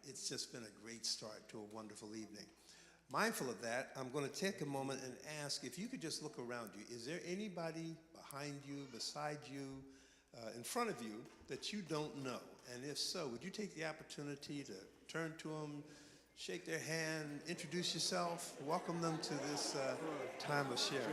it's just been a great start to a wonderful evening. Mindful of that, I'm going to take a moment and ask if you could just look around you. Is there anybody behind you, beside you, in front of you that you don't know? And if so, would you take the opportunity to turn to them, shake their hand, introduce yourself, welcome them to this time of sharing?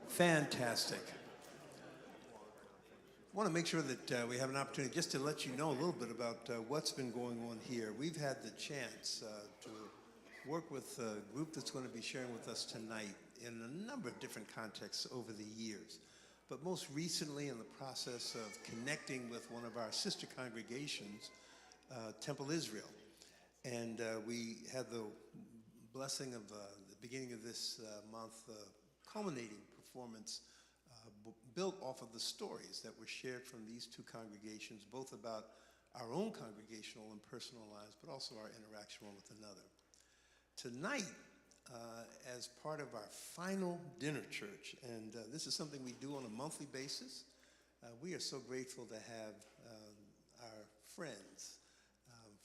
Fantastic. I want to make sure that we have an opportunity just to let you know a little bit about what's been going on here. We've had the chance to work with a group that's going to be sharing with us tonight in a number of different contexts over the years. But most recently in the process of connecting with one of our sister congregations, Temple Israel. And we had the blessing of the beginning of this month, culminating performance built off of the stories that were shared from these two congregations, both about our own congregational and personal lives, but also our interaction one with another. Tonight, as part of our final dinner church, and this is something we do on a monthly basis, we are so grateful to have our friends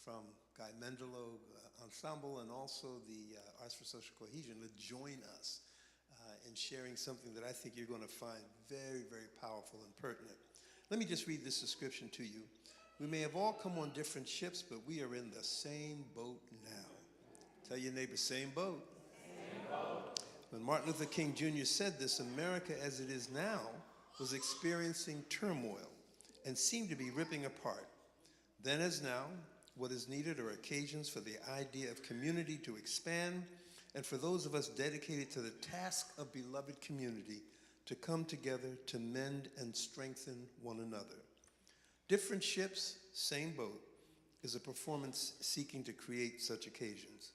from Guy Mendilow Ensemble and also the Arts for Social Cohesion to join us in sharing something that I think you're going to find very, very powerful and pertinent. Let me just read this description to you. We may have all come on different ships, but we are in the same boat now. Tell your neighbor, same boat. Same boat. When Martin Luther King Jr. said this, America as it is now was experiencing turmoil and seemed to be ripping apart. Then as now, what is needed are occasions for the idea of community to expand, and for those of us dedicated to the task of beloved community to come together to mend and strengthen one another. Different ships, same boat is a performance seeking to create such occasions,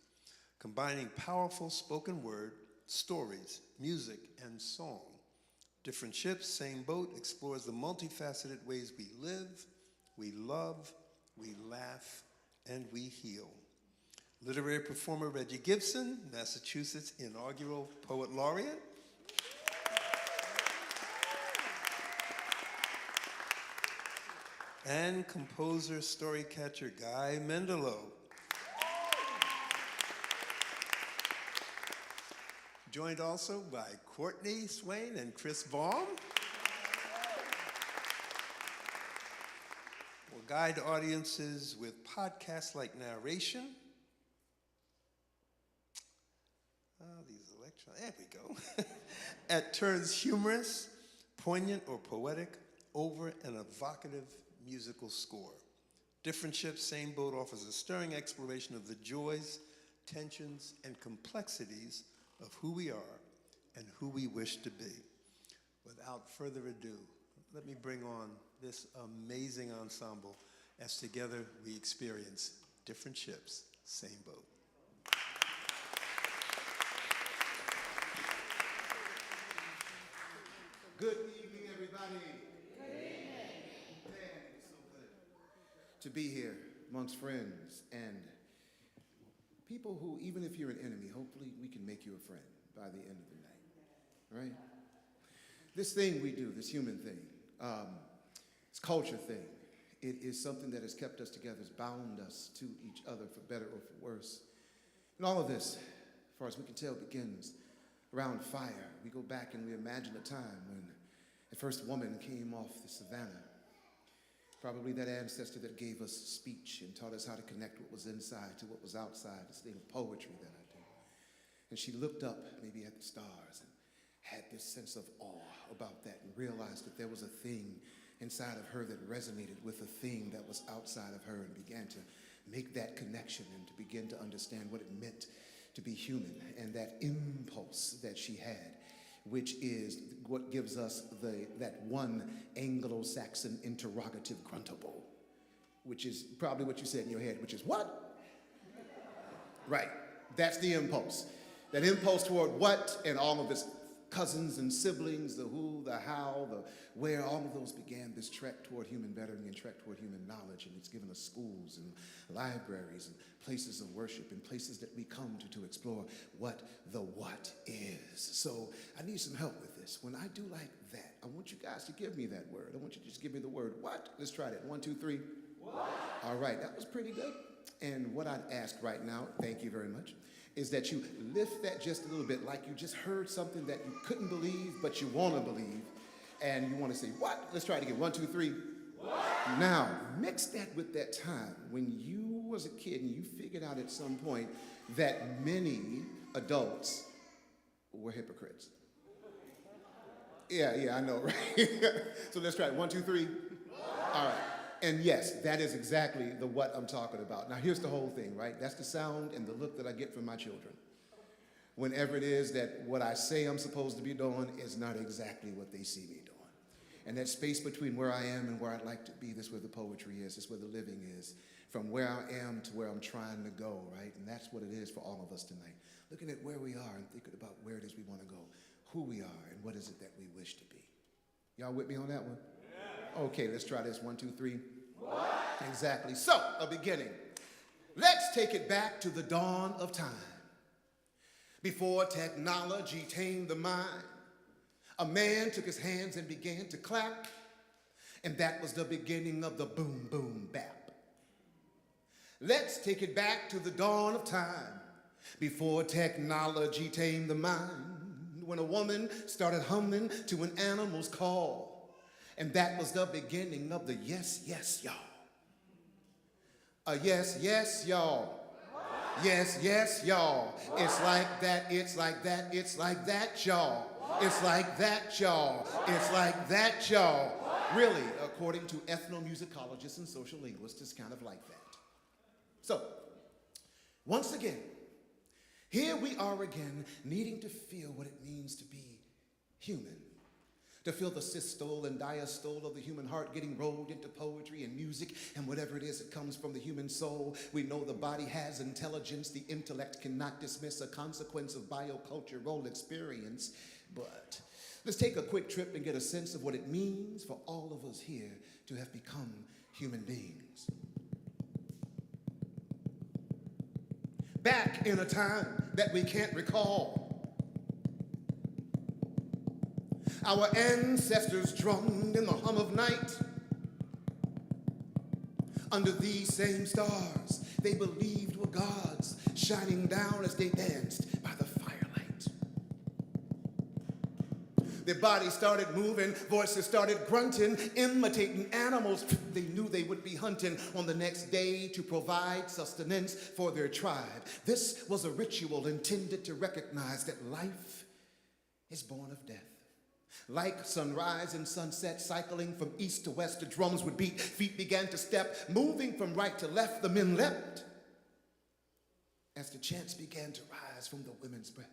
combining powerful spoken word, stories, music, and song. Different ships, same boat explores the multifaceted ways we live, we love, we laugh, and we heal. Literary performer Regie Gibson, Massachusetts Inaugural Poet Laureate. And composer, storycatcher Guy Mendilow. Joined also by Courtney Swain and Chris Baum. Will guide audiences with podcasts like Narration. These electrons, there we go. At turns humorous, poignant, or poetic, over an evocative musical score. Different ships, same boat offers a stirring exploration of the joys, tensions, and complexities of who we are and who we wish to be. Without further ado, let me bring on this amazing ensemble as together we experience different ships, same boat. Good evening, everybody. Good evening. Man, it's so good to be here amongst friends and people who, even if you're an enemy, hopefully we can make you a friend by the end of the night, right? This thing we do, this human thing, this culture thing, it is something that has kept us together, has bound us to each other for better or for worse. And all of this, as far as we can tell, begins around fire. We go back and we imagine a time when, The first woman came off the savannah. Probably that ancestor that gave us speech and taught us how to connect what was inside to what was outside, this thing of poetry that I do. And she looked up maybe at the stars and had this sense of awe about that and realized that there was a thing inside of her that resonated with a thing that was outside of her, and began to make that connection and to begin to understand what it meant to be human, and that impulse that she had, which is what gives us that one Anglo-Saxon interrogative gruntable, which is probably what you said in your head, which is what? Right, that's the impulse. That impulse toward what, and all of its cousins and siblings, the who, the how, the where, all of those began this trek toward human bettering and trek toward human knowledge. And it's given us schools and libraries and places of worship and places that we come to explore what the what is. So I need some help with this. When I do like that, I want you guys to give me that word. I want you to just give me the word what. Let's try that. 1, 2, 3. What? All right, that was pretty good. And what I'd ask right now, thank you very much, is that you lift that just a little bit, like you just heard something that you couldn't believe, but you want to believe, and you want to say, what? Let's try it again. 1, 2, 3. What? Now, mix that with that time when you was a kid and you figured out at some point that many adults were hypocrites. Yeah, I know, right? So let's try it. 1, 2, 3. What? All right. And yes, that is exactly the what I'm talking about. Now, here's the whole thing, right? That's the sound and the look that I get from my children. Whenever it is that what I say I'm supposed to be doing is not exactly what they see me doing. And that space between where I am and where I'd like to be, that's where the poetry is, that's where the living is, from where I am to where I'm trying to go, right? And that's what it is for all of us tonight. Looking at where we are and thinking about where it is we want to go, who we are, and what is it that we wish to be. Y'all with me on that one? Okay, let's try this. 1, 2, 3. What? Exactly. So, a beginning. Let's take it back to the dawn of time. Before technology tamed the mind, a man took his hands and began to clap, and that was the beginning of the boom, boom, bap. Let's take it back to the dawn of time. Before technology tamed the mind, when a woman started humming to an animal's call. And that was the beginning of the yes, yes, y'all. Yes, yes, y'all. Yes, yes, y'all. It's like that, it's like that, it's like that, y'all. It's like that, y'all. It's like that, y'all. Really, according to ethnomusicologists and social linguists, it's kind of like that. So, once again, here we are again, needing to feel what it means to be human. To feel the systole and diastole of the human heart getting rolled into poetry and music and whatever it is that comes from the human soul. We know the body has intelligence. The intellect cannot dismiss a consequence of biocultural experience. But let's take a quick trip and get a sense of what it means for all of us here to have become human beings. Back in a time that we can't recall, our ancestors drummed in the hum of night. Under these same stars, they believed were gods shining down as they danced by the firelight. Their bodies started moving, voices started grunting, imitating animals they knew they would be hunting on the next day to provide sustenance for their tribe. This was a ritual intended to recognize that life is born of death. Like sunrise and sunset, cycling from east to west, the drums would beat, feet began to step, moving from right to left, the men leapt as the chants began to rise from the women's breath.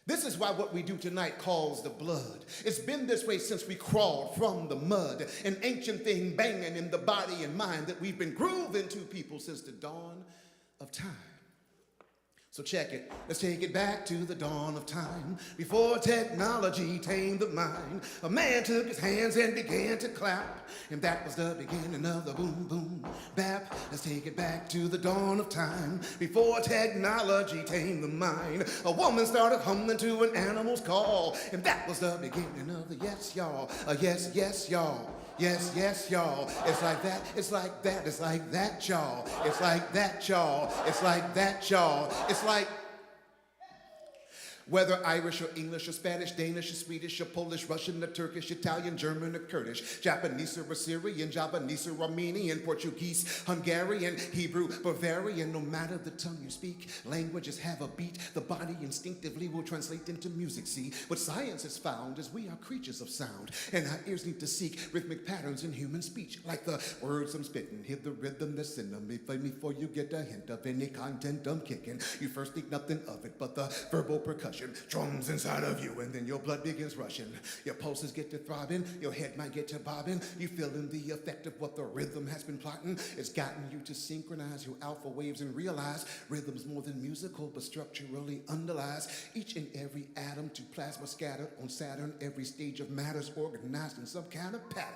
This is why what we do tonight calls the blood. It's been this way since we crawled from the mud, an ancient thing banging in the body and mind that we've been grooved into people since the dawn of time. So check it. Let's take it back to the dawn of time. Before technology tamed the mind, a man took his hands and began to clap. And that was the beginning of the boom, boom, bap. Let's take it back to the dawn of time. Before technology tamed the mind, a woman started humming to an animal's call. And that was the beginning of the yes, y'all. Yes, yes, y'all. Yes, yes, y'all. It's like that, it's like that, it's like that, y'all. It's like that, y'all. It's like that, y'all. It's like Whether Irish or English or Spanish, Danish or Swedish or Polish, Russian or Turkish, Italian, German or Kurdish, Japanese or Assyrian, Javanese or Armenian, Portuguese, Hungarian, Hebrew, Bavarian, no matter the tongue you speak, languages have a beat. The body instinctively will translate into music. See, what science has found is we are creatures of sound, and our ears need to seek rhythmic patterns in human speech, like the words I'm spitting. Hear the rhythm that's in them. Before you get a hint of any content I'm kicking, you first think nothing of it but the verbal percussion. Drums inside of you, and then your blood begins rushing. Your pulses get to throbbing, your head might get to bobbing. You feeling the effect of what the rhythm has been plotting. It's gotten you to synchronize your alpha waves and realize rhythm's more than musical, but structurally underlies each and every atom to plasma scattered on Saturn. Every stage of matter's organized in some kind of pattern,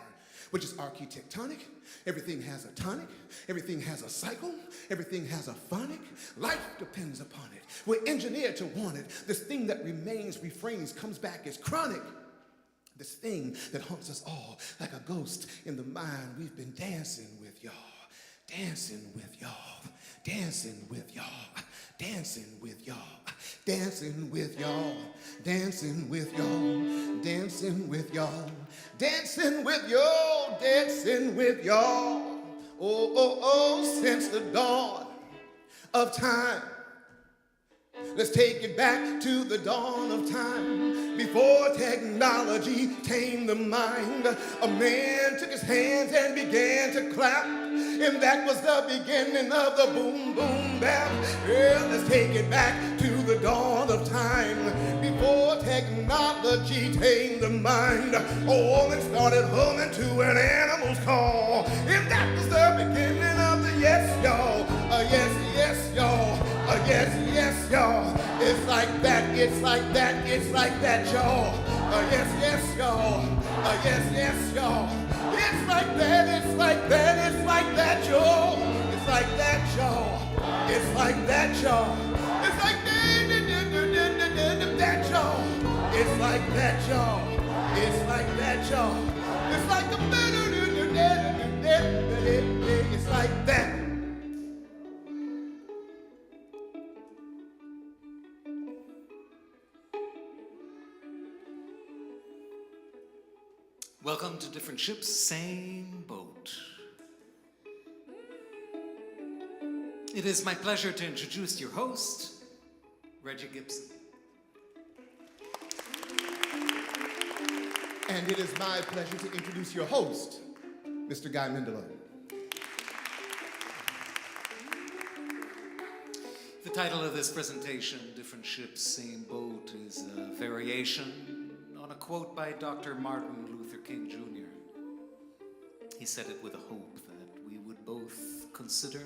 which is architectonic. Everything has a tonic, everything has a cycle, everything has a phonic. Life depends upon it. We're engineered to want it. This thing that remains, refrains, comes back as chronic. This thing that haunts us all like a ghost in the mind. We've been dancing with y'all, dancing with y'all, dancing with y'all, dancing with y'all, dancing with y'all, dancing with y'all, dancing with y'all, dancing with y'all, dancing with y'all. Oh, oh, oh, since the dawn of time. Let's take it back to the dawn of time, before technology tamed the mind. A man took his hands and began to clap, and that was the beginning of the boom, boom, bap. Yeah, let's take it back to the dawn of time, before technology tamed the mind. Oh, and started humming to an animal's call, and that was the beginning of the yes, y'all. Yes, yes, y'all. Yes, yes, y'all. It's like that, it's like that, it's like that, y'all. Yes, yes, y'all. Yes, yes, y'all. It's like that, it's like that, it's like that, y'all. It's like that, y'all. It's like that, y'all. It's like that, y'all. It's like that, y'all. It's like that, y'all. It's like the it's like that. Welcome to Different Ships, Same Boat. It is my pleasure to introduce your host, Regie Gibson. And it is my pleasure to introduce your host, Mr. Guy Mendilow. The title of this presentation, Different Ships, Same Boat, is a variation on a quote by Dr. Martin Luther King Jr. He said it with a hope that we would both consider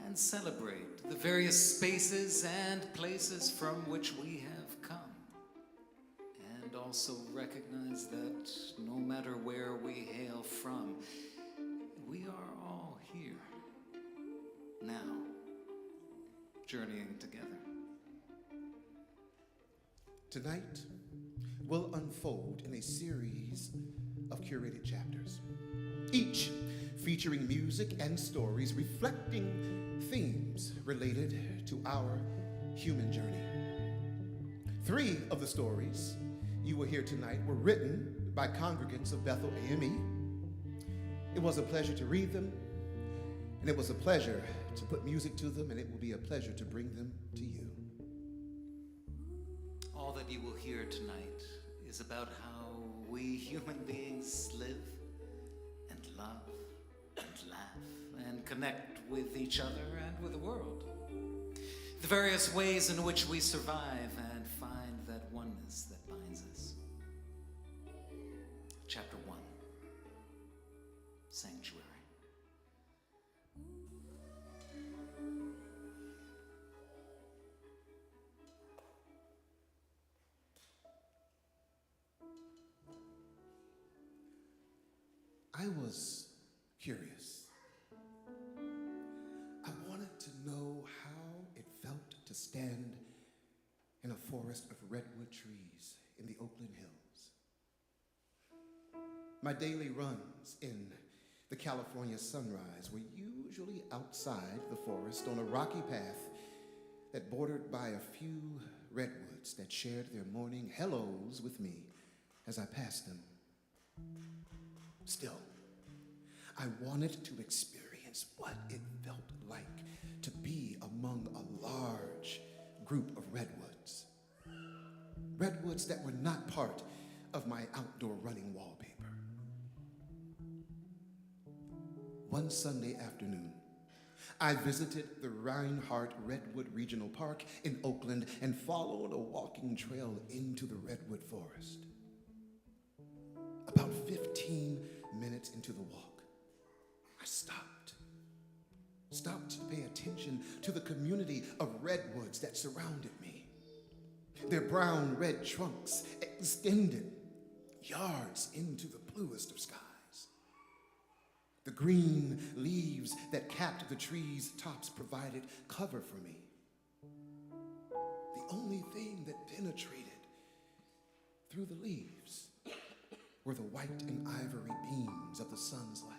and celebrate the various spaces and places from which we have come, and also recognize that no matter where we hail from, we are all here, now, journeying together. Tonight will unfold in a series of curated chapters, each featuring music and stories reflecting themes related to our human journey. 3 of the stories you will hear tonight were written by congregants of Bethel AME. It was a pleasure to read them, and it was a pleasure to put music to them, and it will be a pleasure to bring them to you. All that you will hear tonight is about how we human beings live and love and laugh and connect with each other and with the world. The various ways in which we survive and find that oneness that binds us. Chapter 1, Sanctuary. I was curious. I wanted to know how it felt to stand in a forest of redwood trees in the Oakland Hills. My daily runs in the California sunrise were usually outside the forest on a rocky path that bordered by a few redwoods that shared their morning hellos with me as I passed them. Still, I wanted to experience what it felt like to be among a large group of redwoods. Redwoods that were not part of my outdoor running wallpaper. One Sunday afternoon, I visited the Reinhardt Redwood Regional Park in Oakland and followed a walking trail into the redwood forest. About 15 minutes into the walk, I stopped to pay attention to the community of redwoods that surrounded me. Their brown red trunks extended yards into the bluest of skies. The green leaves that capped the trees' tops provided cover for me. The only thing that penetrated through the leaves were the white and ivory beams of the sun's light.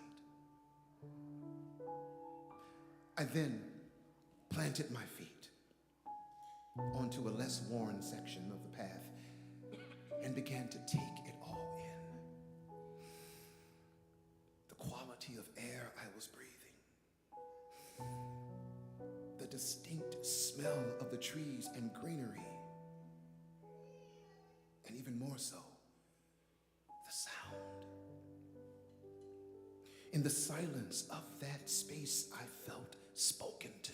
I then planted my feet onto a less worn section of the path and began to take it all in. The quality of air I was breathing, the distinct smell of the trees and greenery, and even more so, the sound. In the silence of that space, I felt spoken to.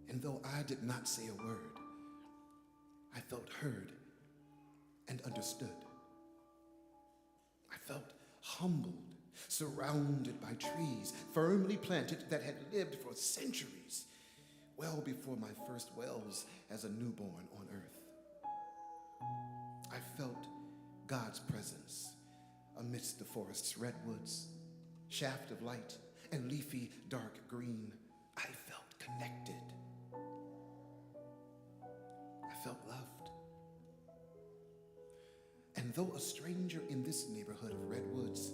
And though I did not say a word, I felt heard and understood. I felt humbled, surrounded by trees firmly planted that had lived for centuries, well before my first wells as a newborn on earth. I felt God's presence amidst the forest's redwoods, shaft of light, and leafy dark green. I felt connected. I felt loved. And though a stranger in this neighborhood of redwoods,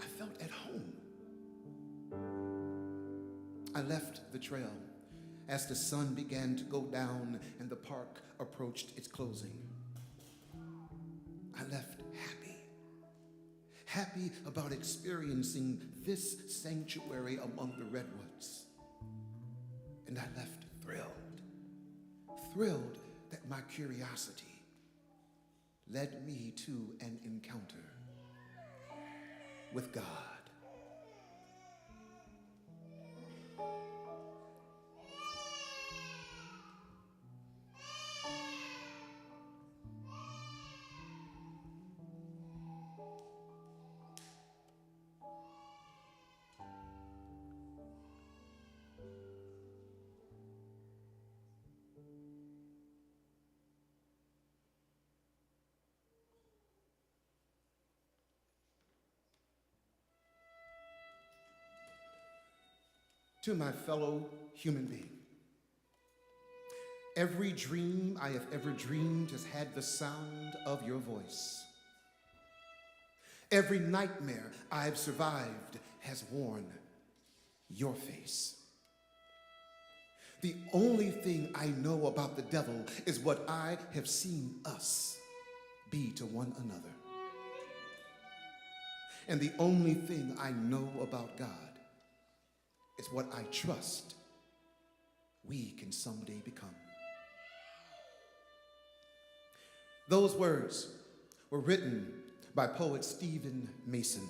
I felt at home. I left the trail as the sun began to go down and the park approached its closing. I left happy about experiencing this sanctuary among the redwoods. And I left thrilled that my curiosity led me to an encounter with God. To my fellow human being, every dream I have ever dreamed has had the sound of your voice. Every nightmare I've survived has worn your face. The only thing I know about the devil is what I have seen us be to one another. And the only thing I know about God is what I trust we can someday become. Those words were written by poet Stephen Mason,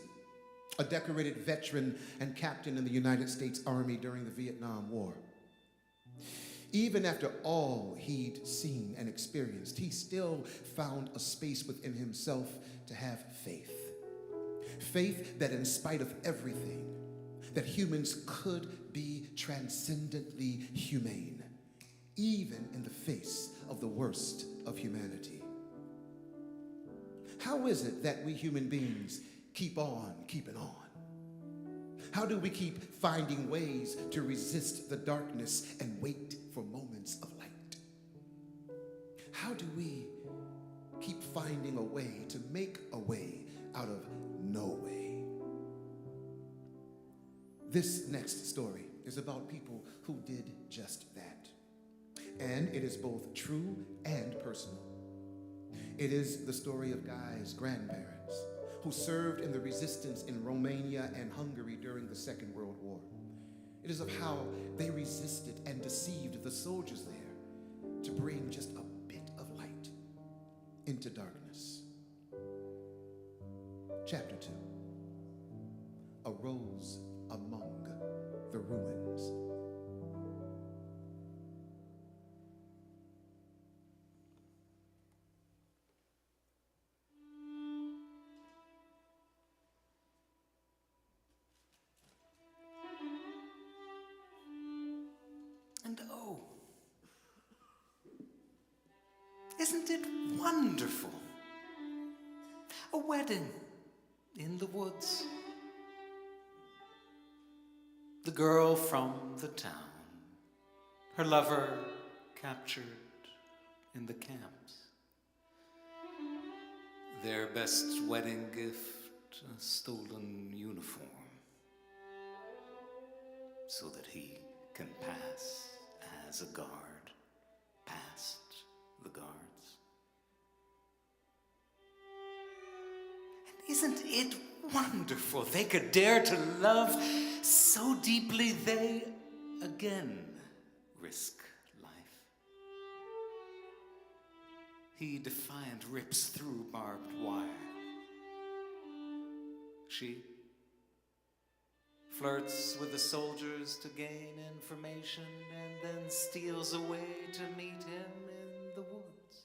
a decorated veteran and captain in the United States Army during the Vietnam War. Even after all he'd seen and experienced, he still found a space within himself to have faith. Faith that in spite of everything, that humans could be transcendently humane, even in the face of the worst of humanity. How is it that we human beings keep on keeping on? How do we keep finding ways to resist the darkness and wait for moments of light? How do we keep finding a way to make a way out of no way? This next story is about people who did just that. and it is both true and personal. It is the story of Guy's grandparents who served in the resistance in Romania and Hungary during the Second World War. It is of how they resisted and deceived the soldiers there to bring just a bit of light into darkness. Chapter 2, A Rose Among the Ruins. And oh, isn't it wonderful? A wedding in the woods. The girl from the town, her lover captured in the camps. Their best wedding gift, a stolen uniform, so that he can pass as a guard past the guards. And isn't it wonderful they could dare to love so deeply they again risk life? He defiant rips through barbed wire. She flirts with the soldiers to gain information and then steals away to meet him in the woods.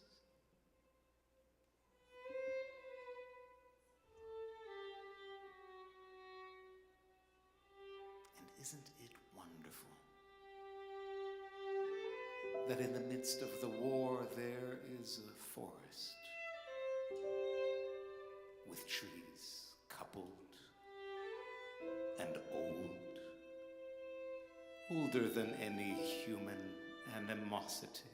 And isn't it wonderful that in the midst of the war there is a forest with trees coupled and old, older than any human animosity?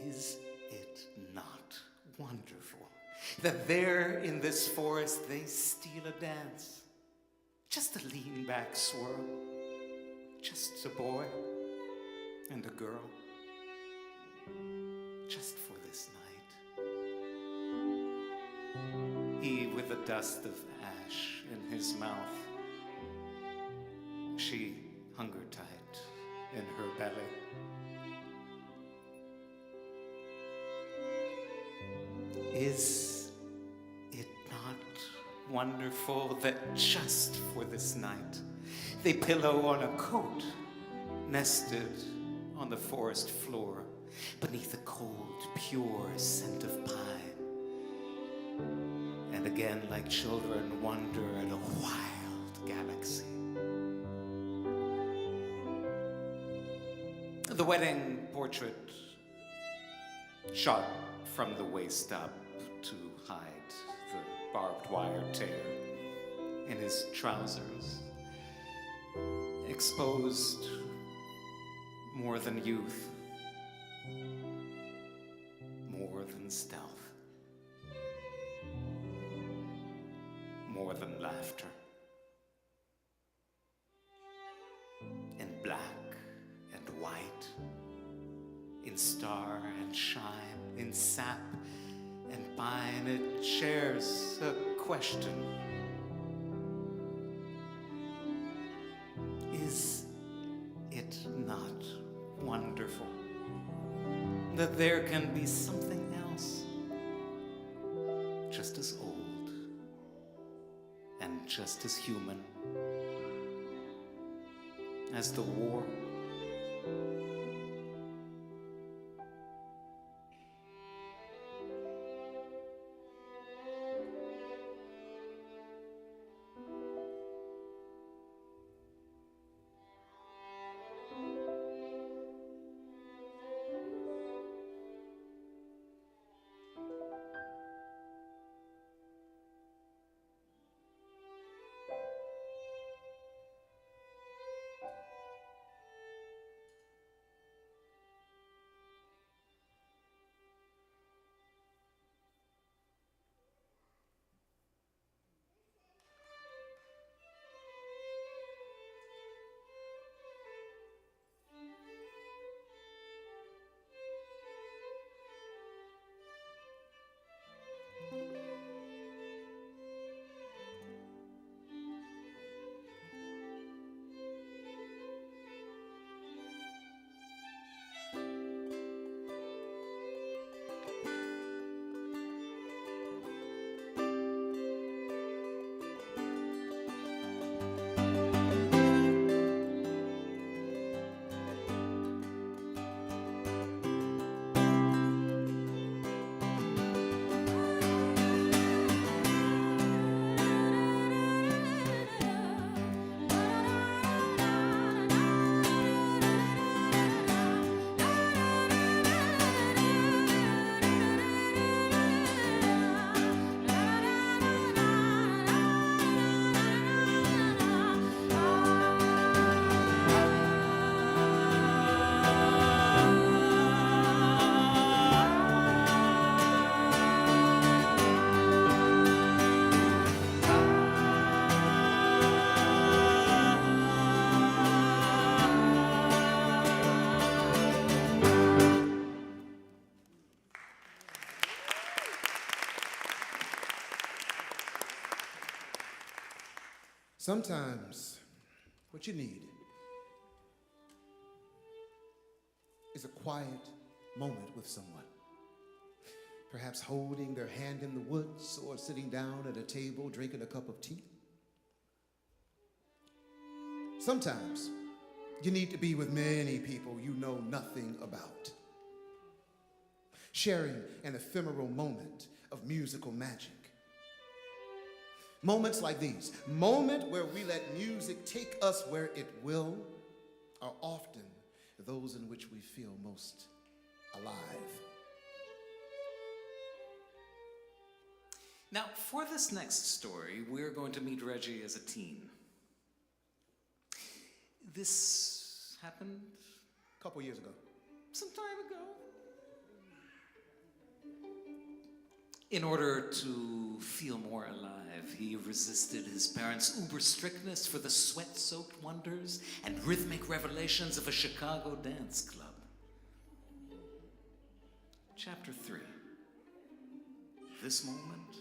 Is it not wonderful that there in this forest they steal a dance? Just a lean-back swirl, just a boy and a girl, just for this night. He with the dust of ash in his mouth, she hunger tight in her belly. Is it not wonderful that just for this night they pillow on a coat nested on the forest floor beneath the cold, pure scent of pine? And again, like children, wonder at a wild galaxy. The wedding portrait, shot from the waist up to hide the barbed wire tear in his trousers, exposed more than youth, more than stealth, more than laughter. In black and white, in star and shine, in sap and pine, it shares a question. Is it not wonderful that there can be something else just as old and just as human as the war? Sometimes what you need is a quiet moment with someone. Perhaps holding their hand in the woods or sitting down at a table drinking a cup of tea. Sometimes you need to be with many people you know nothing about. Sharing an ephemeral moment of musical magic. Moments like these, moment where we let music take us where it will, are often those in which we feel most alive. Now, for this next story, we're going to meet Regie as a teen. This happened A couple years ago. some time ago. In order to feel more alive, he resisted his parents' uber strictness for the sweat-soaked wonders and rhythmic revelations of a Chicago dance club. Chapter 3. This moment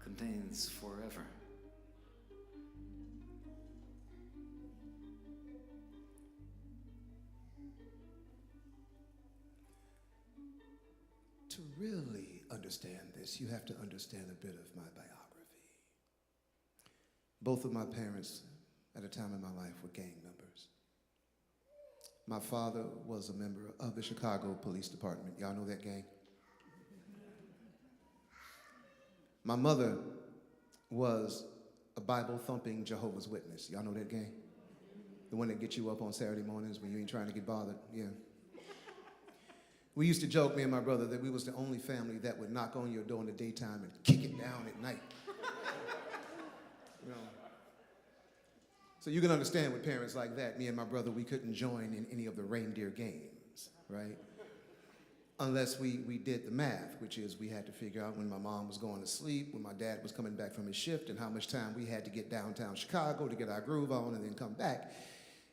contains forever. To really understand this, you have to understand a bit of my biography. Both of my parents at a time in my life were gang members. My father was a member of the Chicago Police Department. Y'all know that gang? My mother was a Bible-thumping Jehovah's Witness. Y'all know that gang? The one that gets you up on Saturday mornings when you ain't trying to get bothered? Yeah. We used to joke, me and my brother, that we was the only family that would knock on your door in the daytime and kick it down at night. You know. So you can understand with parents like that, me and my brother, we couldn't join in any of the reindeer games, right? Unless we did the math, which is we had to figure out when my mom was going to sleep, when my dad was coming back from his shift, and how much time we had to get downtown Chicago to get our groove on and then come back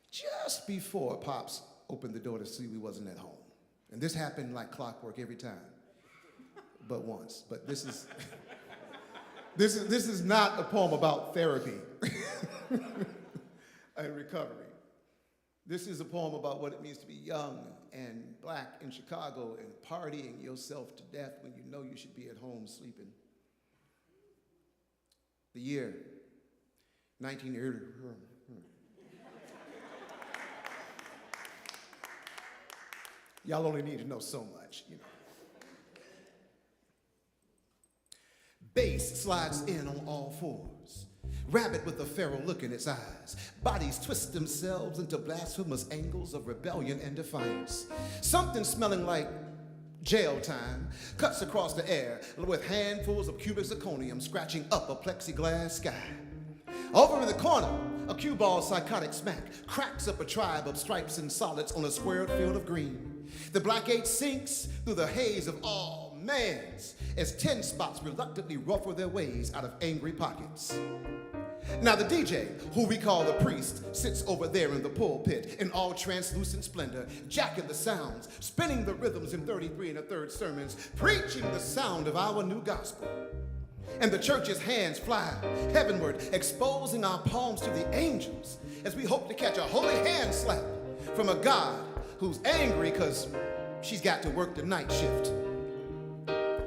just before Pops opened the door to see we wasn't at home. And this happened like clockwork every time, but once. But this is this is not a poem about therapy and recovery. This is a poem about what it means to be young and black in Chicago and partying yourself to death when you know you should be at home sleeping. The year 1980. Y'all only need to know so much, you know. Bass slides in on all fours. Rabbit with a feral look in its eyes. Bodies twist themselves into blasphemous angles of rebellion and defiance. Something smelling like jail time cuts across the air with handfuls of cubic zirconium scratching up a plexiglass sky. Over in the corner, a cue ball psychotic smack cracks up a tribe of stripes and solids on a squared field of green. The black eight sinks through the haze of all mans as 10 spots reluctantly ruffle their ways out of angry pockets. Now the DJ, who we call the priest, sits over there in the pulpit in all translucent splendor, jacking the sounds, spinning the rhythms in 33 1/3 sermons, preaching the sound of our new gospel. And the church's hands fly heavenward, exposing our palms to the angels as we hope to catch a holy hand slap from a God who's angry because she's got to work the night shift.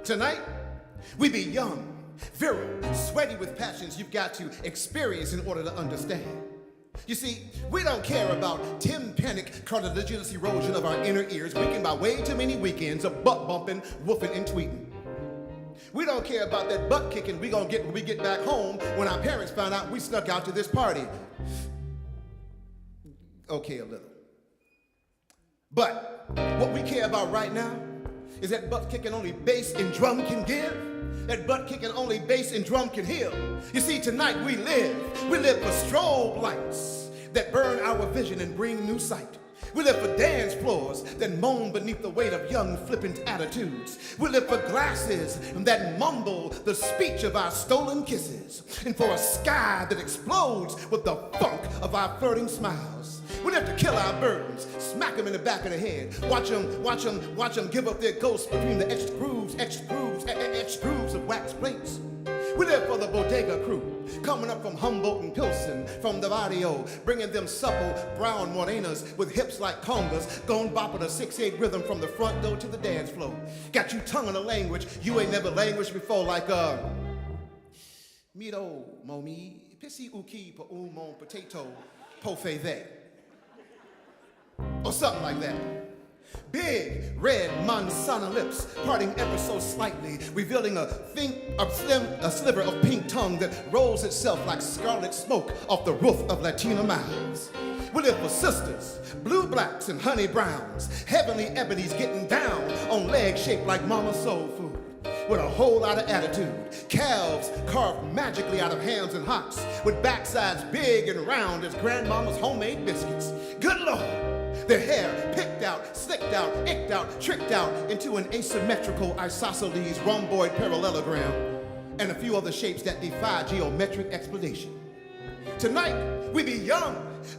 Tonight, we be young, virile, sweaty with passions you've got to experience in order to understand. You see, we don't care about tympanic cartilaginous erosion of our inner ears weakened by way too many weekends of butt bumping, woofing, and tweeting. We don't care about that butt kicking we gonna get when we get back home when our parents found out we snuck out to this party. Okay, a little. But what we care about right now is that butt kicking only bass and drum can give. That butt kicking only bass and drum can heal. You see, tonight we live for strobe lights that burn our vision and bring new sight. We live for dance floors that moan beneath the weight of young flippant attitudes. We live for glasses that mumble the speech of our stolen kisses. And for a sky that explodes with the funk of our flirting smiles. We live to kill our burdens, smack them in the back of the head, watch them give up their ghosts between the etched grooves of wax plates. We live for the bodega crew, coming up from Humboldt and Pilsen, from the barrio, bringing them supple brown morenas with hips like congas, gone bopping a 6/8 rhythm from the front door to the dance floor. Got you tongue in a language you ain't never languaged before, like Mito, momi, pissy uki, pa mon potato, po feve. Or something like that. Big red manzana lips, parting ever so slightly, revealing a sliver of pink tongue that rolls itself like scarlet smoke off the roof of Latina mouths. We live for sisters, blue blacks and honey browns, heavenly ebonies getting down on legs shaped like mama's soul food, with a whole lot of attitude. Calves carved magically out of hams and hocks, with backsides big and round as grandmama's homemade biscuits. Good Lord! Their hair picked out, slicked out, icked out, tricked out into an asymmetrical isosceles rhomboid parallelogram, and a few other shapes that defy geometric explanation. Tonight, we be young,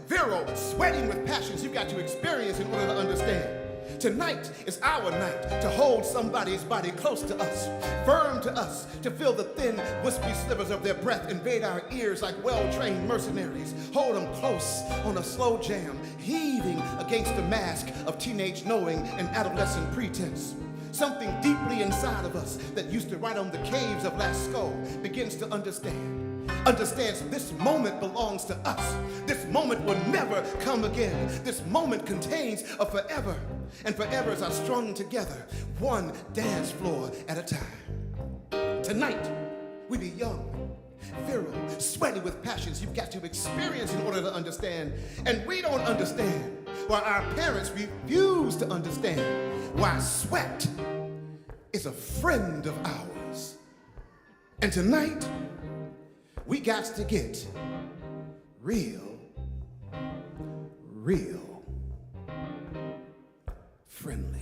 virile, sweating with passions you got to experience in order to understand. Tonight is our night to hold somebody's body close to us, firm to us, to feel the thin, wispy slivers of their breath invade our ears like well-trained mercenaries. Hold them close on a slow jam, heaving against the mask of teenage knowing and adolescent pretense. Something deeply inside of us that used to write on the caves of Lascaux begins to understands this moment belongs to us. This moment will never come again. This moment contains a forever, and forevers are strung together, one dance floor at a time. Tonight, we be young, virile, sweaty with passions you've got to experience in order to understand. And we don't understand why our parents refuse to understand why sweat is a friend of ours. And tonight, we got to get real friendly.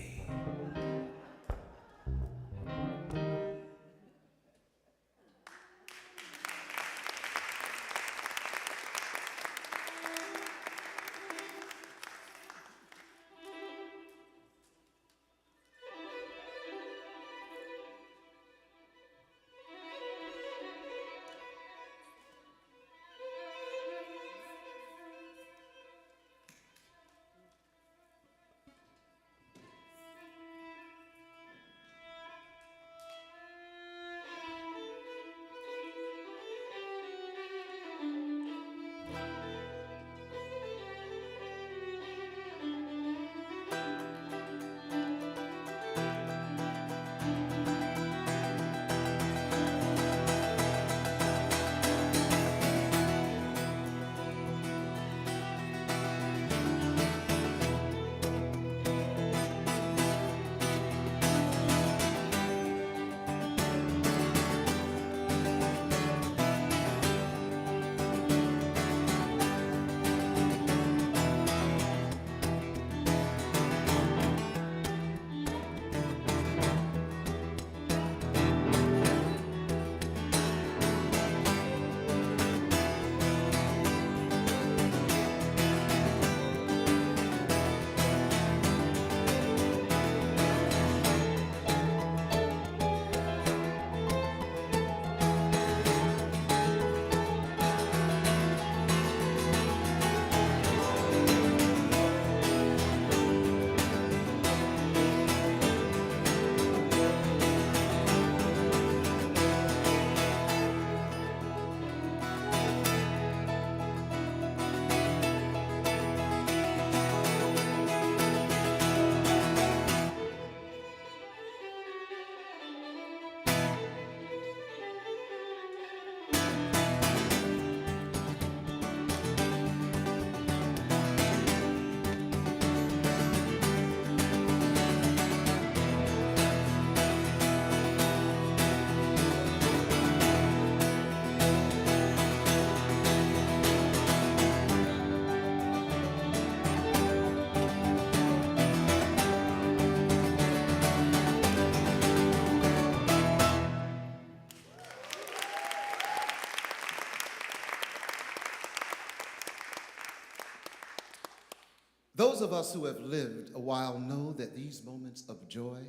Those of us who have lived a while know that these moments of joy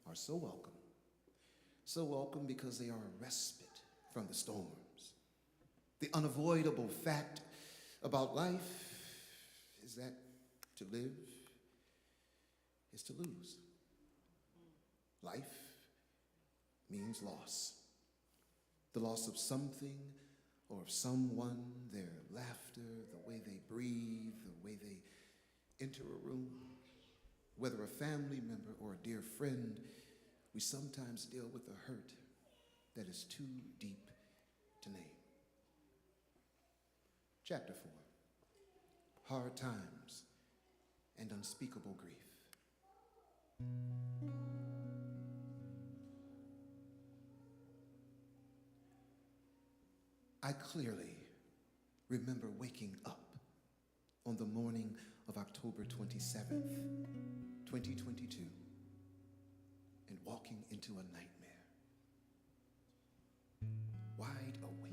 are so welcome. So welcome because they are a respite from the storms. The unavoidable fact about life is that to live is to lose. Life means loss. The loss of something or of someone, their laughter, the way they breathe, the way they enter a room. Whether a family member or a dear friend, we sometimes deal with a hurt that is too deep to name. Chapter 4, Hard Times and Unspeakable Grief. I clearly remember waking up on the morning of October 27th, 2022, and walking into a nightmare. Wide awake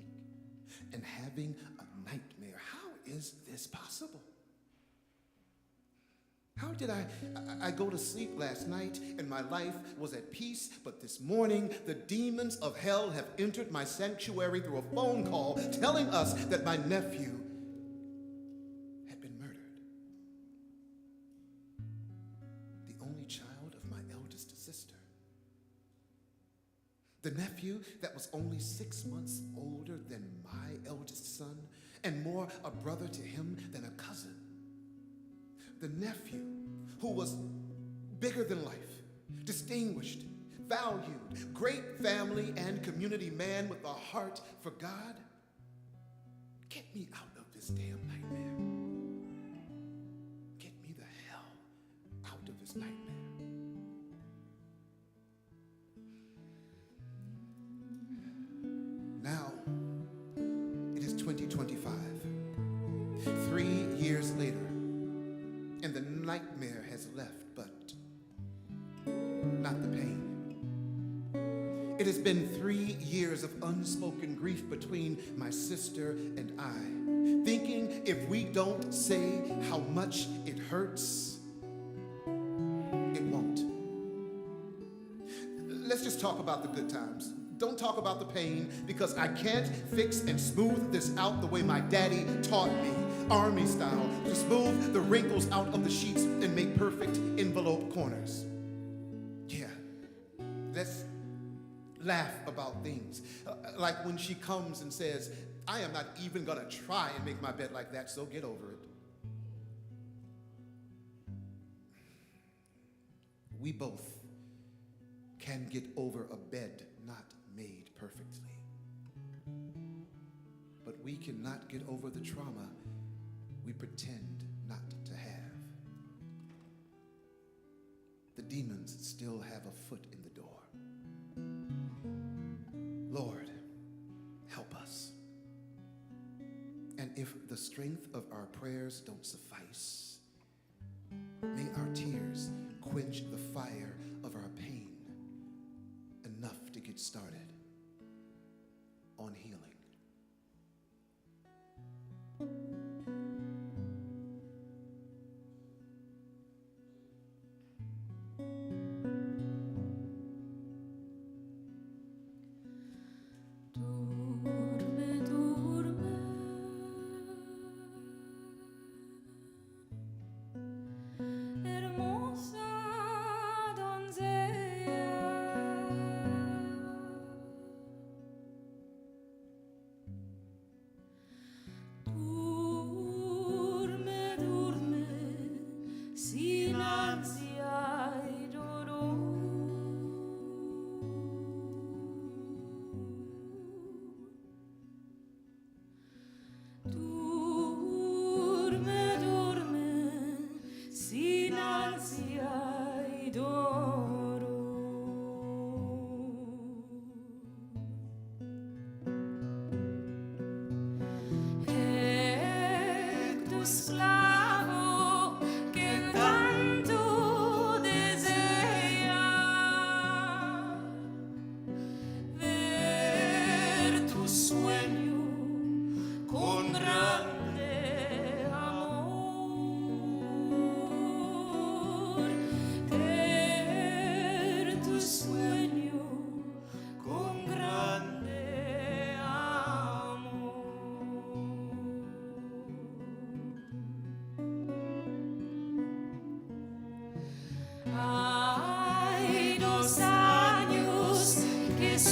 and having a nightmare. How is this possible? How did I go to sleep last night and my life was at peace, but this morning the demons of hell have entered my sanctuary through a phone call telling us that my nephew had been murdered. The only child of my eldest sister. The nephew that was only 6 months older than my eldest son and more a brother to him than a cousin. The nephew who was bigger than life, distinguished, valued, great family and community man with a heart for God. Get me out of this damn nightmare. Get me the hell out of this nightmare. Now, it is 2025. 3 years later, and the nightmare has left, but not the pain. It has been 3 years of unspoken grief between my sister and I, thinking if we don't say how much it hurts, it won't. Let's just talk about the good times. Don't talk about the pain, because I can't fix and smooth this out the way my daddy taught me, Army style, to smooth the wrinkles out of the sheets and make perfect envelope corners. Yeah, let's laugh about things. Like when she comes and says, I am not even gonna try and make my bed like that, so get over it. We both can get over a bed not made perfectly. But we cannot get over the trauma we pretend not to have. The demons still have a foot in the door. Lord, help us. And if the strength of our prayers don't suffice, may our tears quench the fire of our pain enough to get started on healing.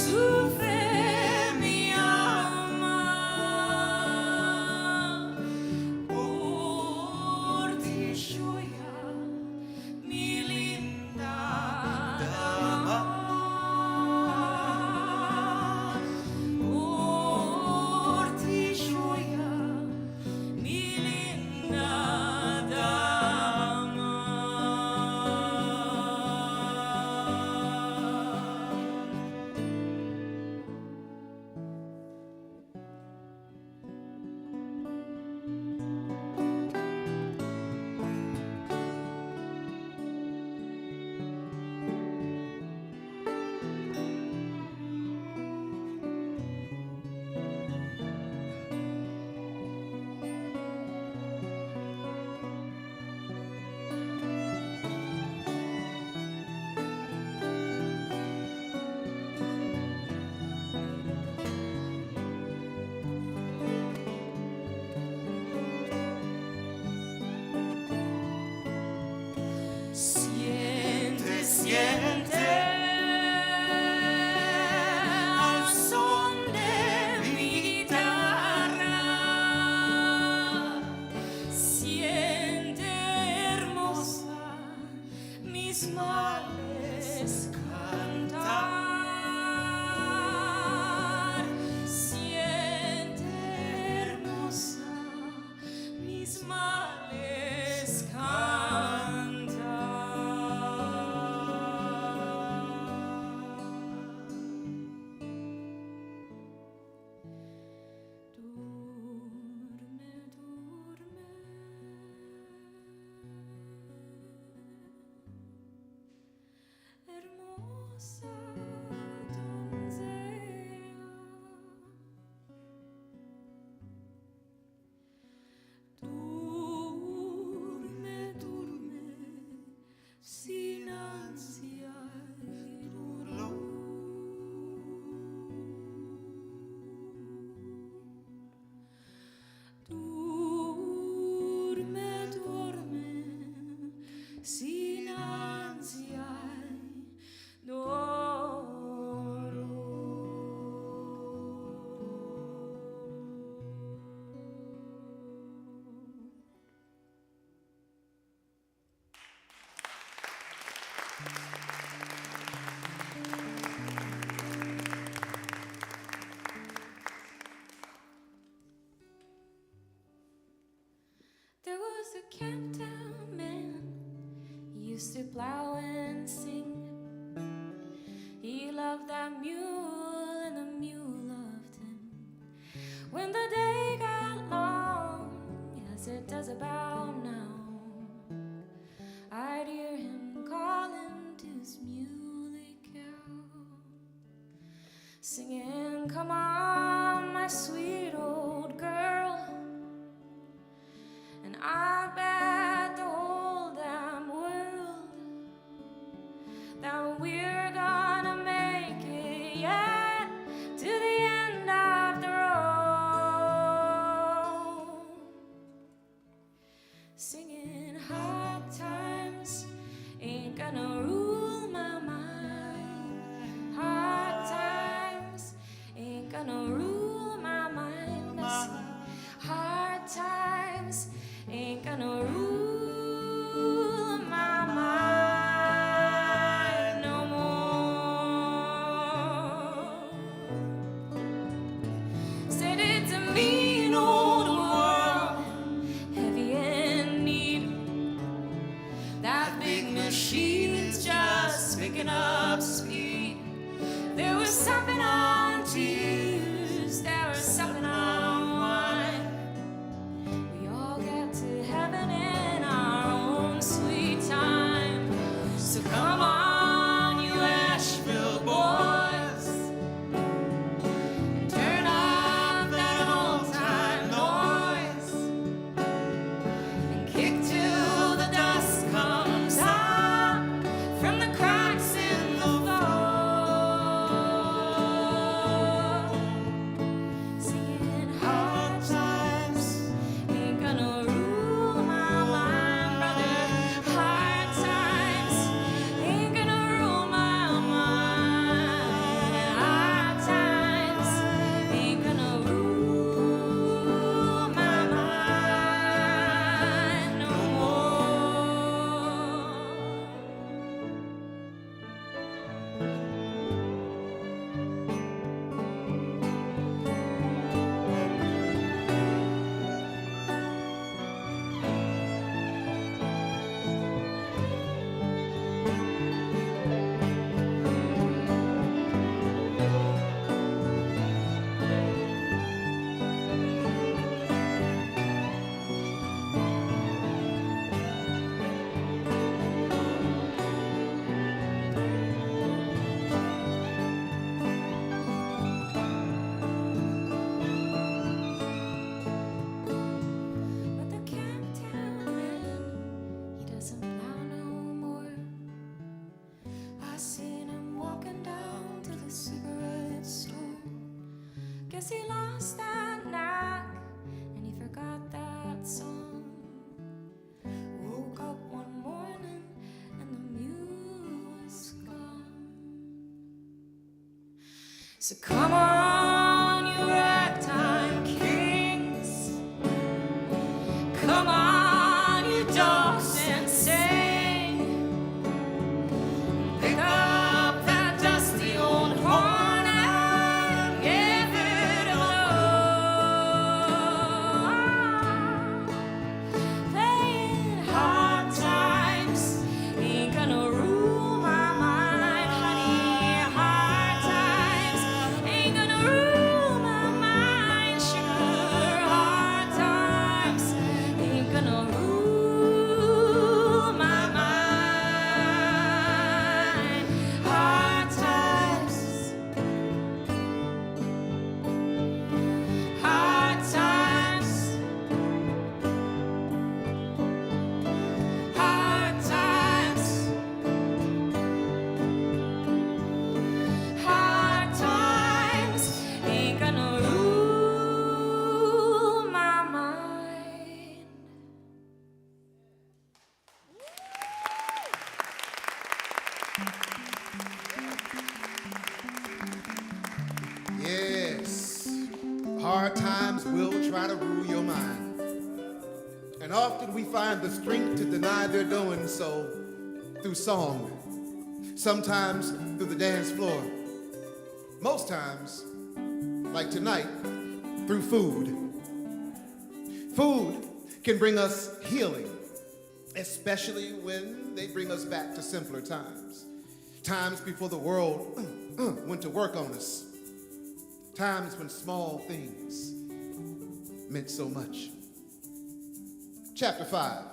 sufre mi alma por ti joya, mi linda dama. Por ti joya, mi linda dama. Siente, siente al son de mi guitarra. Siente hermosa mis males cantar. Siente hermosa mis males Duerme, duerme, hermosa doncella. Duerme, duerme, sin ansia y dolor. Duerme, duerme, sin ansia y dolor. There was a camptown man, he used to plow and sing. He loved that mule and the mule loved him. When the day got long, as it does about now, I'd hear him calling to his muley cow, singing, "Come on, my sweet old girl." And I bet the whole damn world that we're gonna make it yet to the end of the road. Singing, hard times ain't gonna rule my mind. Hard times ain't gonna rule my mind. I say, hard times ain't gonna Guess he lost that knack, and he forgot that song. Woke up one morning and the mule was gone. So come on, you ragtime kings. Come on, you dogs, and sing. Pick up that dusty old horn and give it a blow. Playing hard times ain't gonna rule my mind, honey. Hard times ain't gonna rule my mind, sugar. Hard times ain't gonna rule my mind. Hard times, hard times, hard times, hard times ain't gonna rule my mind. Yes, hard times will try to rule your mind. And often we find the strength to deny they're doing so through song, sometimes through the dance floor, most times, like tonight, through food. Food can bring us healing, especially when they bring us back to simpler times. Times before the world went to work on us. Times when small things meant so much. Chapter 5.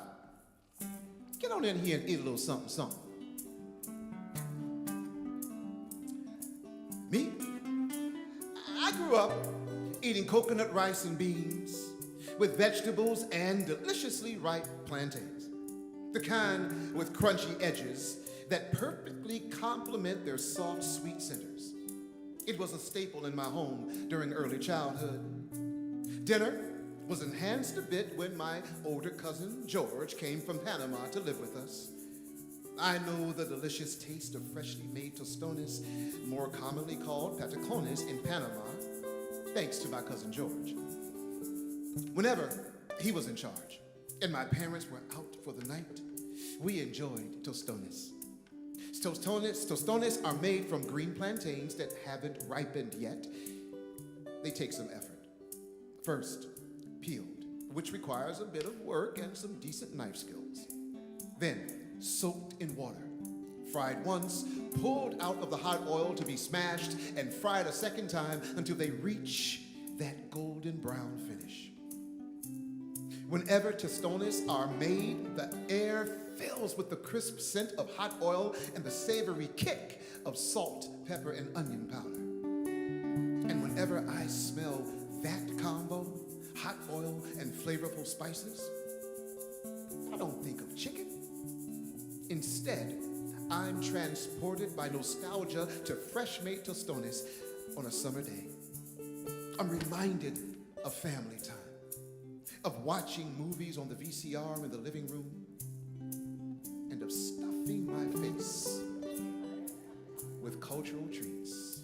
Get on in here and eat a little something, something. Me? I grew up eating coconut rice and beans with vegetables and deliciously ripe plantains. The kind with crunchy edges that perfectly complement their soft, sweet centers. It was a staple in my home during early childhood. Dinner was enhanced a bit when my older cousin George came from Panama to live with us. I know the delicious taste of freshly made tostones, more commonly called patacones in Panama, thanks to my cousin George. Whenever he was in charge and my parents were out for the night, we enjoyed tostones. Tostones are made from green plantains that haven't ripened yet. They take some effort. First, peeled, which requires a bit of work and some decent knife skills. Then, soaked in water, fried once, pulled out of the hot oil to be smashed, and fried a second time until they reach that golden brown finish. Whenever tostones are made, the air fills with the crisp scent of hot oil and the savory kick of salt, pepper, and onion powder. And whenever I smell that combo, hot oil and flavorful spices, I don't think of chicken. Instead, I'm transported by nostalgia to fresh-made tostones on a summer day. I'm reminded of family time, of watching movies on the VCR in the living room, and of stuffing my face with cultural treats,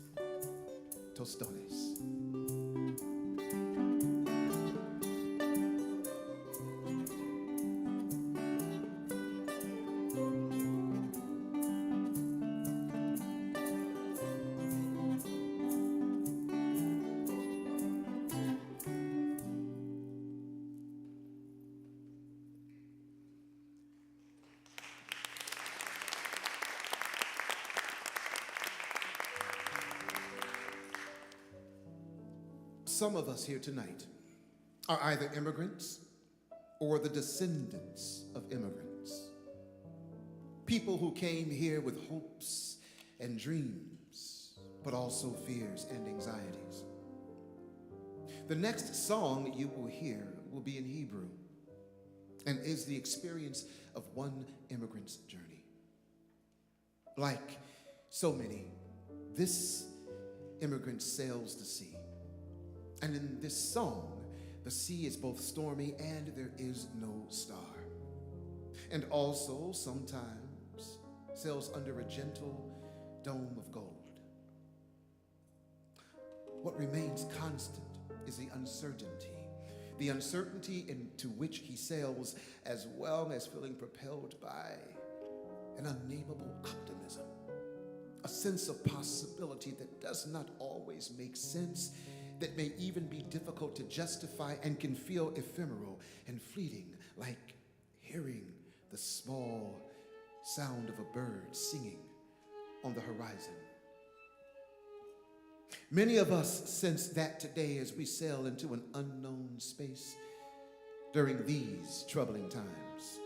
tostones. Some of us here tonight are either immigrants or the descendants of immigrants. People who came here with hopes and dreams, but also fears and anxieties. The next song you will hear will be in Hebrew and is the experience of one immigrant's journey. Like so many, this immigrant sails the sea, And in this song, the sea is both stormy and there is no star. And also sometimes sails under a gentle dome of gold. What remains constant is the uncertainty into which he sails, as well as feeling propelled by an unnameable optimism, a sense of possibility that does not always make sense, that may even be difficult to justify and can feel ephemeral and fleeting, like hearing the small sound of a bird singing on the horizon. Many of us sense that today as we sail into an unknown space during these troubling times.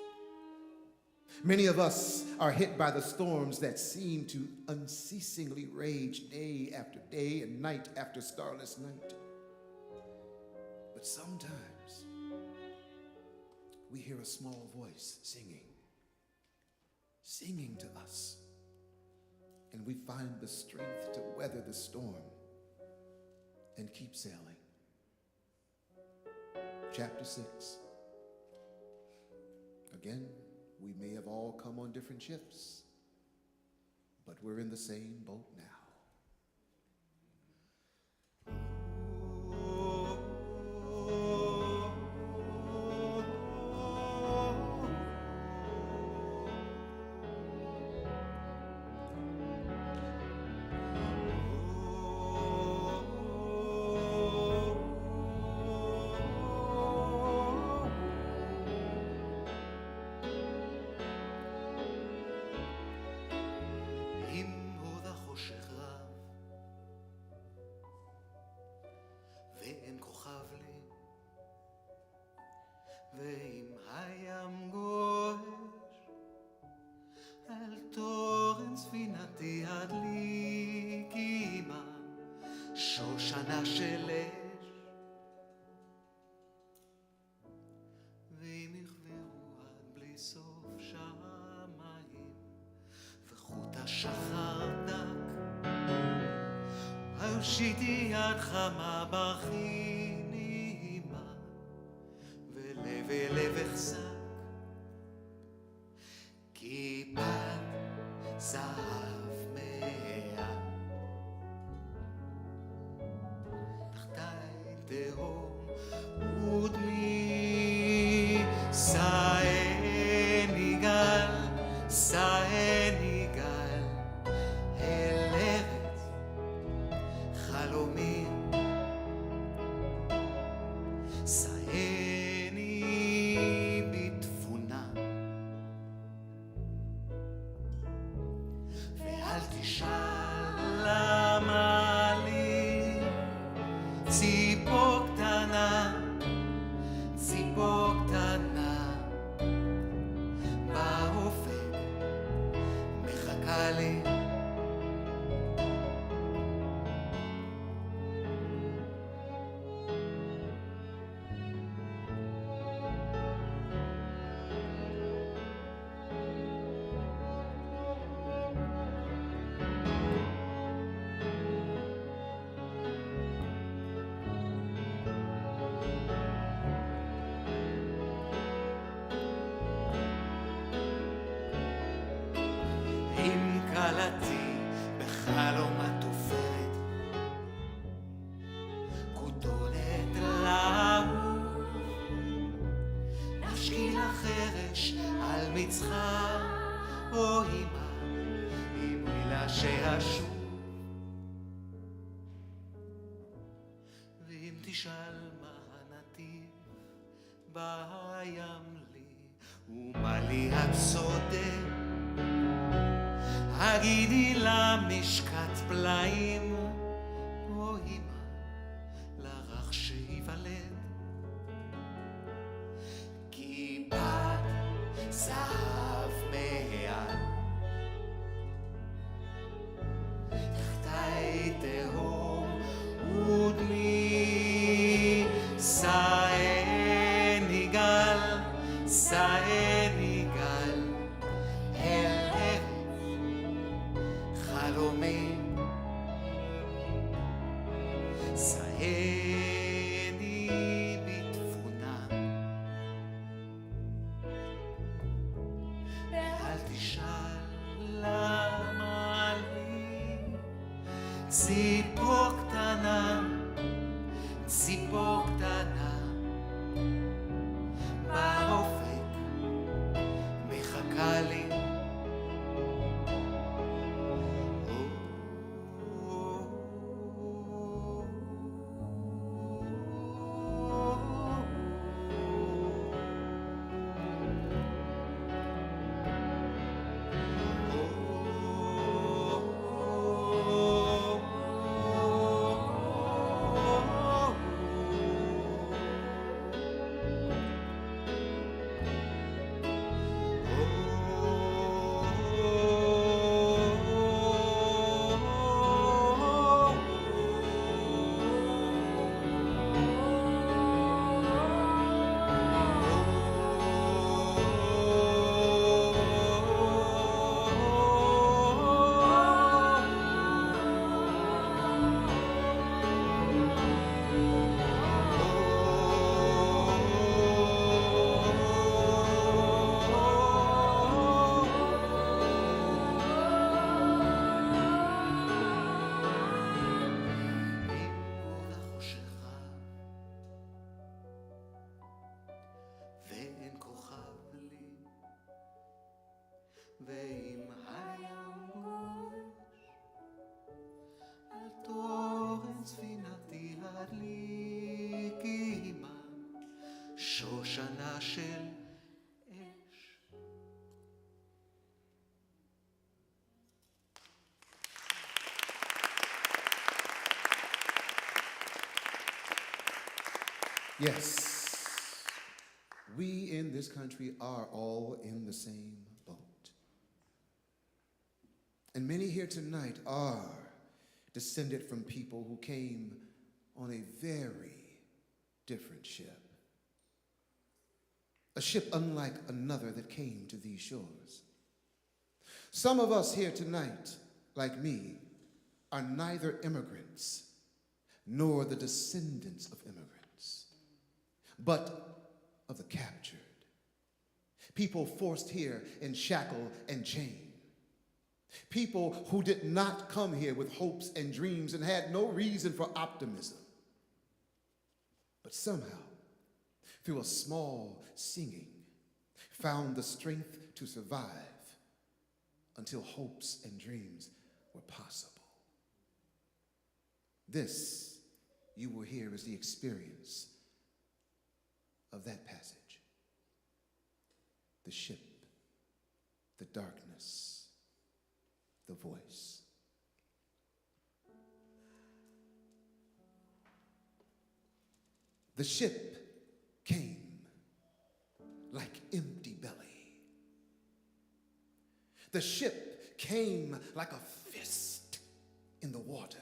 Many of us are hit by the storms that seem to unceasingly rage day after day and night after starless night. But sometimes we hear a small voice singing to us, and we find the strength to weather the storm and keep sailing. Chapter 6. Again, we may have all come on different ships, but we're in the same boat now. ואם הים גועש על תורן ספינתי הדליק עימה שושנה של אש, ואם יכברו עד בלי סוף שמיים וחוט השחר דק, הושיטי יד חמה בכי ולב החזק, כיפת זהב מעל, תחתי תהום ודמי, סעני גל אל ארץ חלומים, קלתי בחלום התופרת, כותונת לעוף, נשקיל החרש על מצחה, או אמא, עם מילה שאשוב, ואם תשאל מה הנתיב בים לי, ומה לי הצודק, הגידי למשקת פלאים, או אמא לרך שיוולד, כיפת זהב מעל, תחתי תהום ודמי, סעני גל אל חלומי, סעני צבע של אש. Yes, we in this country are all in the same boat. And many here tonight are descended from people who came on a very different ship. A ship unlike another that came to these shores. Some of us here tonight, like me, are neither immigrants nor the descendants of immigrants, but of the captured. People forced here in shackle and chain. People who did not come here with hopes and dreams and had no reason for optimism. But somehow, through a small singing, found the strength to survive until hopes and dreams were possible. This, you will hear, is the experience of that passage. The ship, the darkness, the voice. The ship came like empty belly. The ship came like a fist in the water.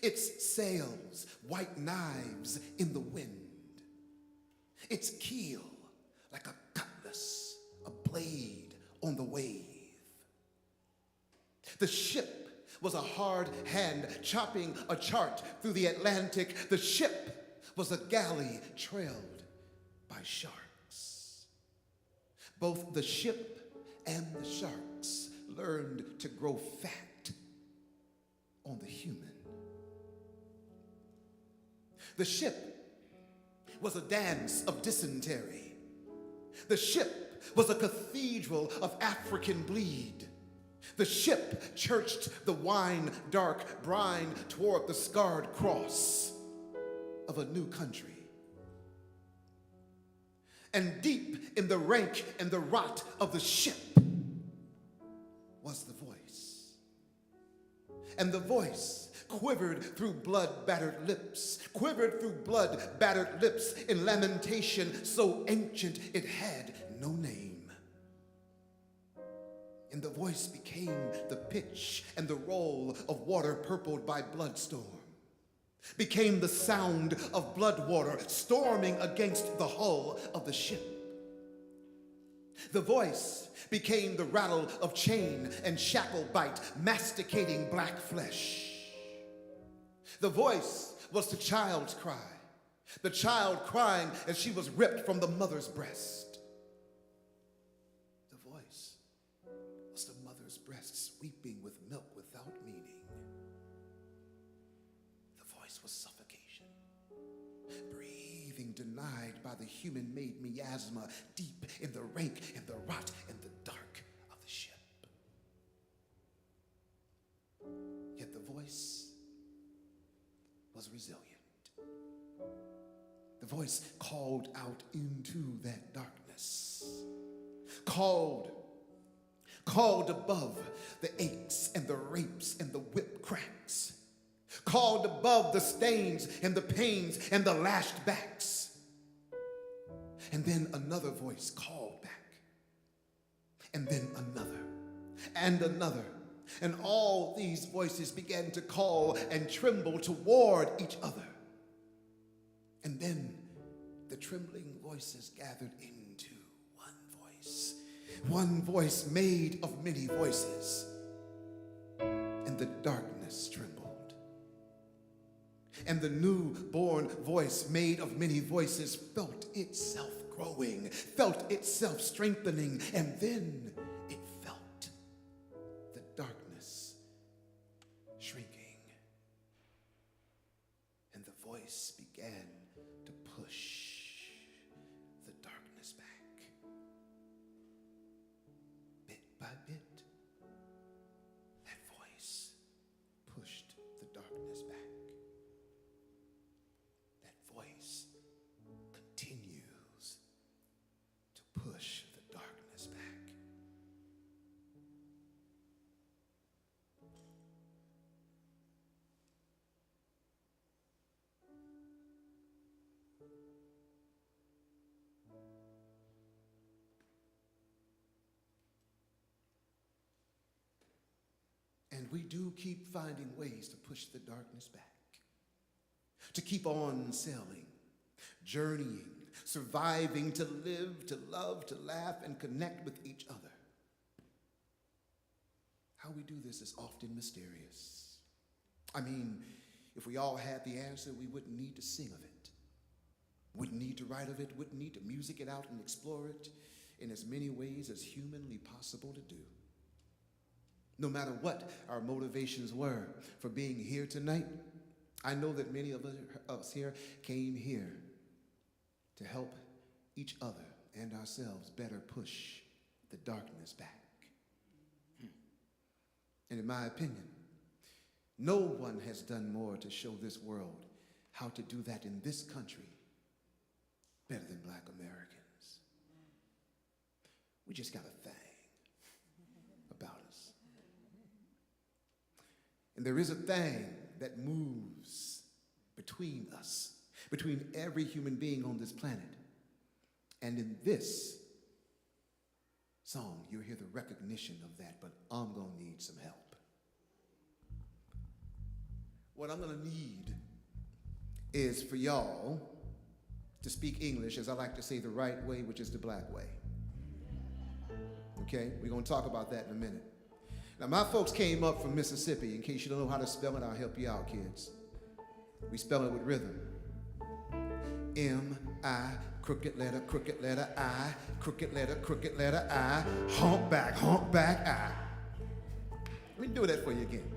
Its sails, white knives in the wind. Its keel, like a cutlass, a blade on the wave. The ship was a hard hand chopping a chart through the Atlantic. The ship was a galley trailed by sharks. Both the ship and the sharks learned to grow fat on the human. The ship was a dance of dysentery. The ship was a cathedral of African bleed. The ship churched the wine-dark brine toward the scarred cross of a new country. And deep in the rank and the rot of the ship was the voice. And the voice quivered through blood-battered lips, quivered through blood-battered lips in lamentation so ancient it had no name. And the voice became the pitch and the roll of water purpled by bloodstorm, became the sound of blood water storming against the hull of the ship. The voice became the rattle of chain and shackle bite, masticating black flesh. The voice was the child's cry, the child crying as she was ripped from the mother's breast. The voice was the mother's breasts weeping with milk without meaning. The voice was suffocation, breathing denied by the human-made miasma deep in the rank and the rot and the dark of the ship. Yet the voice was resilient. The voice called out into that darkness, called above the aches and the rapes and the whip cracks, called above the stains and the pains and the lashed backs. And then another voice called back, and then another, and another. And all these voices began to call and tremble toward each other. And then the trembling voices gathered into one voice made of many voices. And the darkness trembled. And the newborn voice made of many voices felt itself growing, felt itself strengthening, and then it felt the darkness shrinking. And the voice began to push the darkness back. Bit by bit, that voice pushed the darkness back. That voice continues we do keep finding ways to push the darkness back, to keep on sailing, journeying, surviving, to live, to love, to laugh, and connect with each other. How we do this is often mysterious. I mean, if we all had the answer, we wouldn't need to sing of it, wouldn't need to write of it, wouldn't need to music it out and explore it in as many ways as humanly possible to do. No matter what our motivations were for being here tonight, I know that many of us here came here to help each other and ourselves better push the darkness back. And in my opinion, no one has done more to show this world how to do that in this country better than Black Americans. We just got a thing about us. And there is a thing that moves between us, between every human being on this planet. And in this song, you'll hear the recognition of that, but I'm gonna need some help. What I'm gonna need is for y'all to speak English, as I like to say, the right way, which is the Black way. Okay, we're gonna talk about that in a minute. Now, my folks came up from Mississippi. In case you don't know how to spell it, I'll help you out, kids. We spell it with rhythm. M-I, crooked letter, I, crooked letter, I, humpback, I. Let me do that for you again.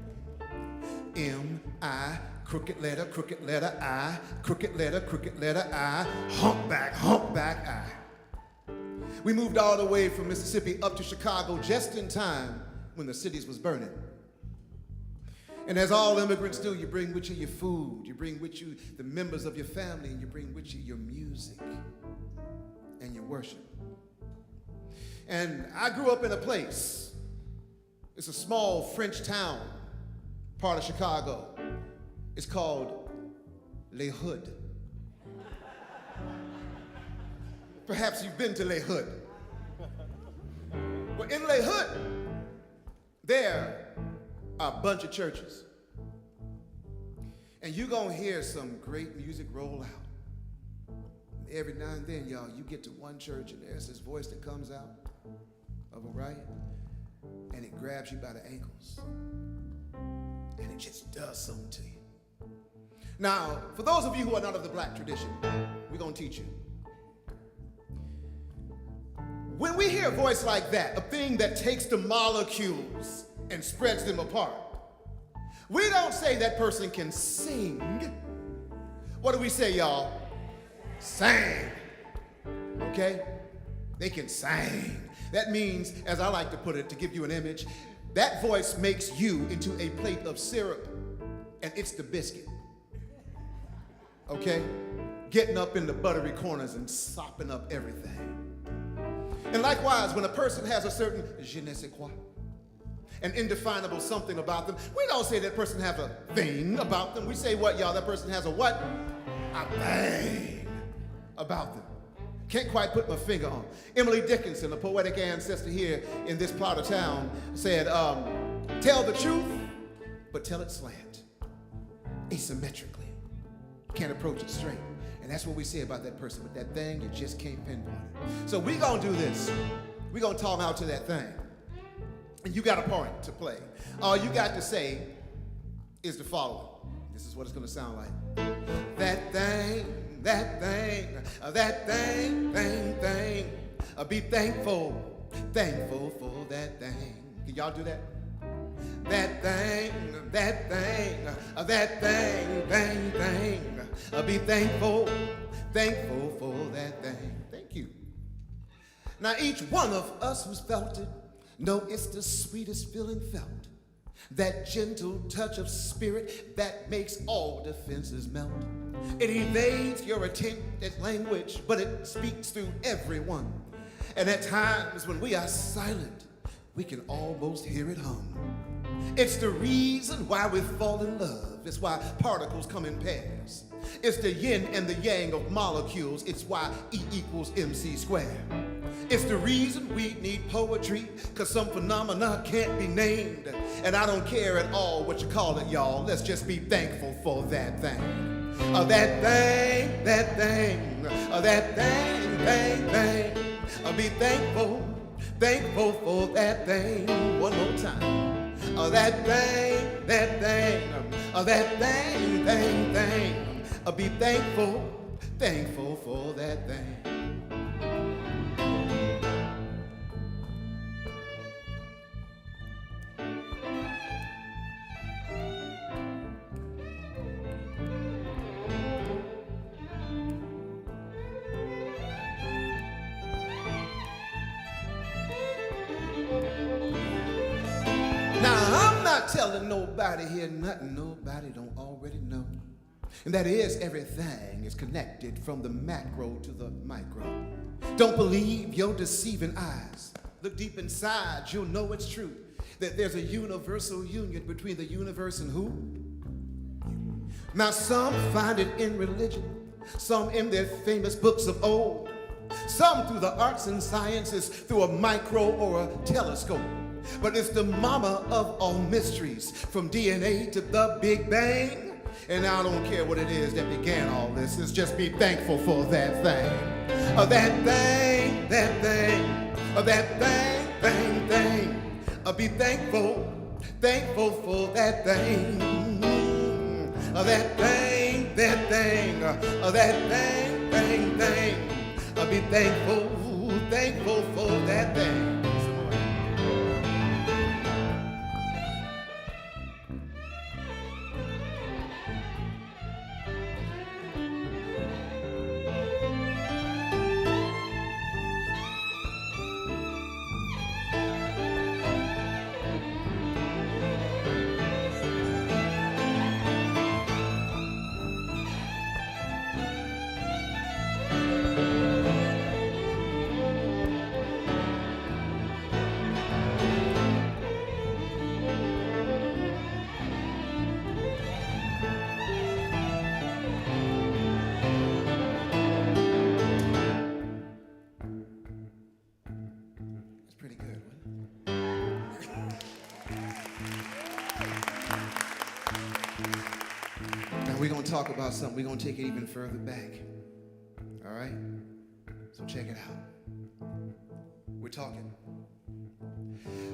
M-I, crooked letter, I, crooked letter, I, humpback, I. We moved all the way from Mississippi up to Chicago just in time when the cities was burning. And as all immigrants do, you bring with you your food, you bring with you the members of your family, and you bring with you your music and your worship. And I grew up in a place, it's a small French town, part of Chicago. It's called Les Hood. Perhaps you've been to Les Hood. Well, in Les Hood, there are a bunch of churches. And you're going to hear some great music roll out. Every now and then, y'all, you get to one church and there's this voice that comes out of a right, and it grabs you by the ankles. And it just does something to you. Now, for those of you who are not of the Black tradition, we're going to teach you. When we hear a voice like that, a thing that takes the molecules and spreads them apart, we don't say that person can sing. What do we say, y'all? Sing. Okay? They can sing. That means, as I like to put it, to give you an image, that voice makes you into a plate of syrup, and it's the biscuit. Okay? Getting up in the buttery corners and sopping up everything. And likewise, when a person has a certain je ne sais quoi, an indefinable something about them, we don't say that person has a thing about them. We say what, y'all? That person has a what? A thing about them. Can't quite put my finger on. Emily Dickinson, a poetic ancestor here in this part of town, said, tell the truth, but tell it slant, asymmetrically. Can't approach it straight. And that's what we say about that person. With that thing, you just can't pinpoint it. So we're going to do this. We're going to talk out to that thing. And you got a part to play. All you got to say is the following. This is what it's going to sound like. That thing, be thankful for that thing. Can y'all do that? That thing, be thankful for that thing. Thank you. Now each one of us who's felt it, know it's the sweetest feeling felt. That gentle touch of spirit that makes all defenses melt. It evades your attempted language, but it speaks through everyone. And at times when we are silent, we can almost hear it hum. It's the reason why we fall in love. It's why particles come in pairs. It's the yin and the yang of molecules. It's why E equals MC squared. It's the reason we need poetry, cause some phenomena can't be named. And I don't care at all what you call it, y'all. Let's just be thankful for that thing. That thing, that thing, that thing. Be thankful, thankful for that thing. One more time. That thing, that thing, that thing. Be thankful, thankful for that thing. Telling nobody here nothing nobody don't already know. And that is, everything is connected from the macro to the micro. Don't believe your deceiving eyes. Look deep inside, you'll know it's true. That there's a universal union between the universe and who? Now some find it in religion, some in their famous books of old, some through the arts and sciences, through a micro or a telescope. But it's the mama of all mysteries, from DNA to the Big Bang. And I don't care what it is that began all this, it's just be thankful for that thing. That thing, that thing, that thing. Be thankful, thankful for that thing. That thing, that thing, that thing. Be thankful, thankful for that thing. We're going to talk about something. We're going to take it even further back. All right? So check it out. We're talking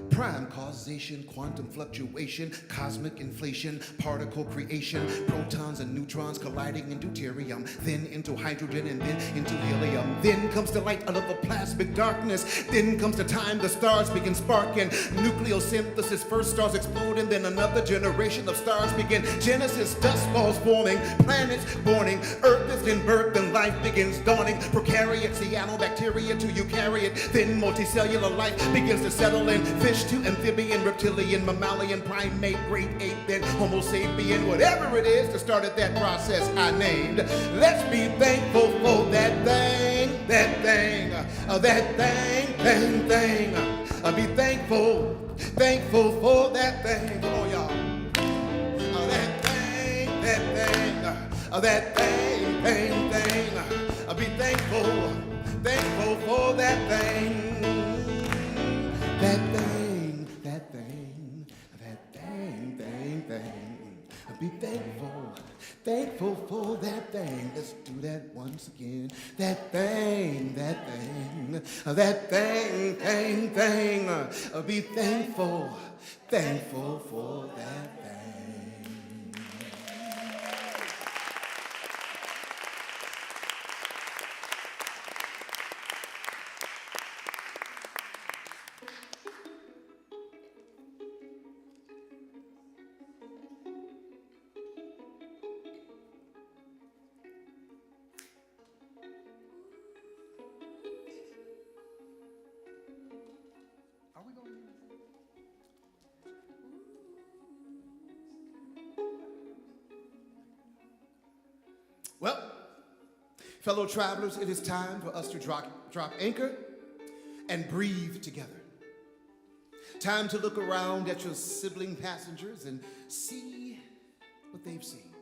prime causation, quantum fluctuation, cosmic inflation, particle creation, protons and neutrons colliding into deuterium, then into hydrogen, and then into helium. Then comes the light out of a plasmic darkness. Then comes the time the stars begin sparking. Nucleosynthesis, first stars explode, and then another generation of stars begin. Genesis, dust balls forming, planets borning, Earth is in birth, and life begins dawning. Prokaryote, cyanobacteria to eukaryote, then multicellular life begins to settle in. Fish to amphibian, reptilian, mammalian, primate, great ape, then homo sapien, whatever it is that started that process I named. Let's be thankful for that thing, that thing. Be thankful, thankful for that thing. Come on, y'all. That thing. Be thankful, thankful for that thing. That thing. Be thankful, thankful for that thing. Let's do that once again. That thing. Be thankful, thankful for that thing. Well, fellow travelers, it is time for us to drop anchor and breathe together. Time to look around at your sibling passengers and see what they've seen.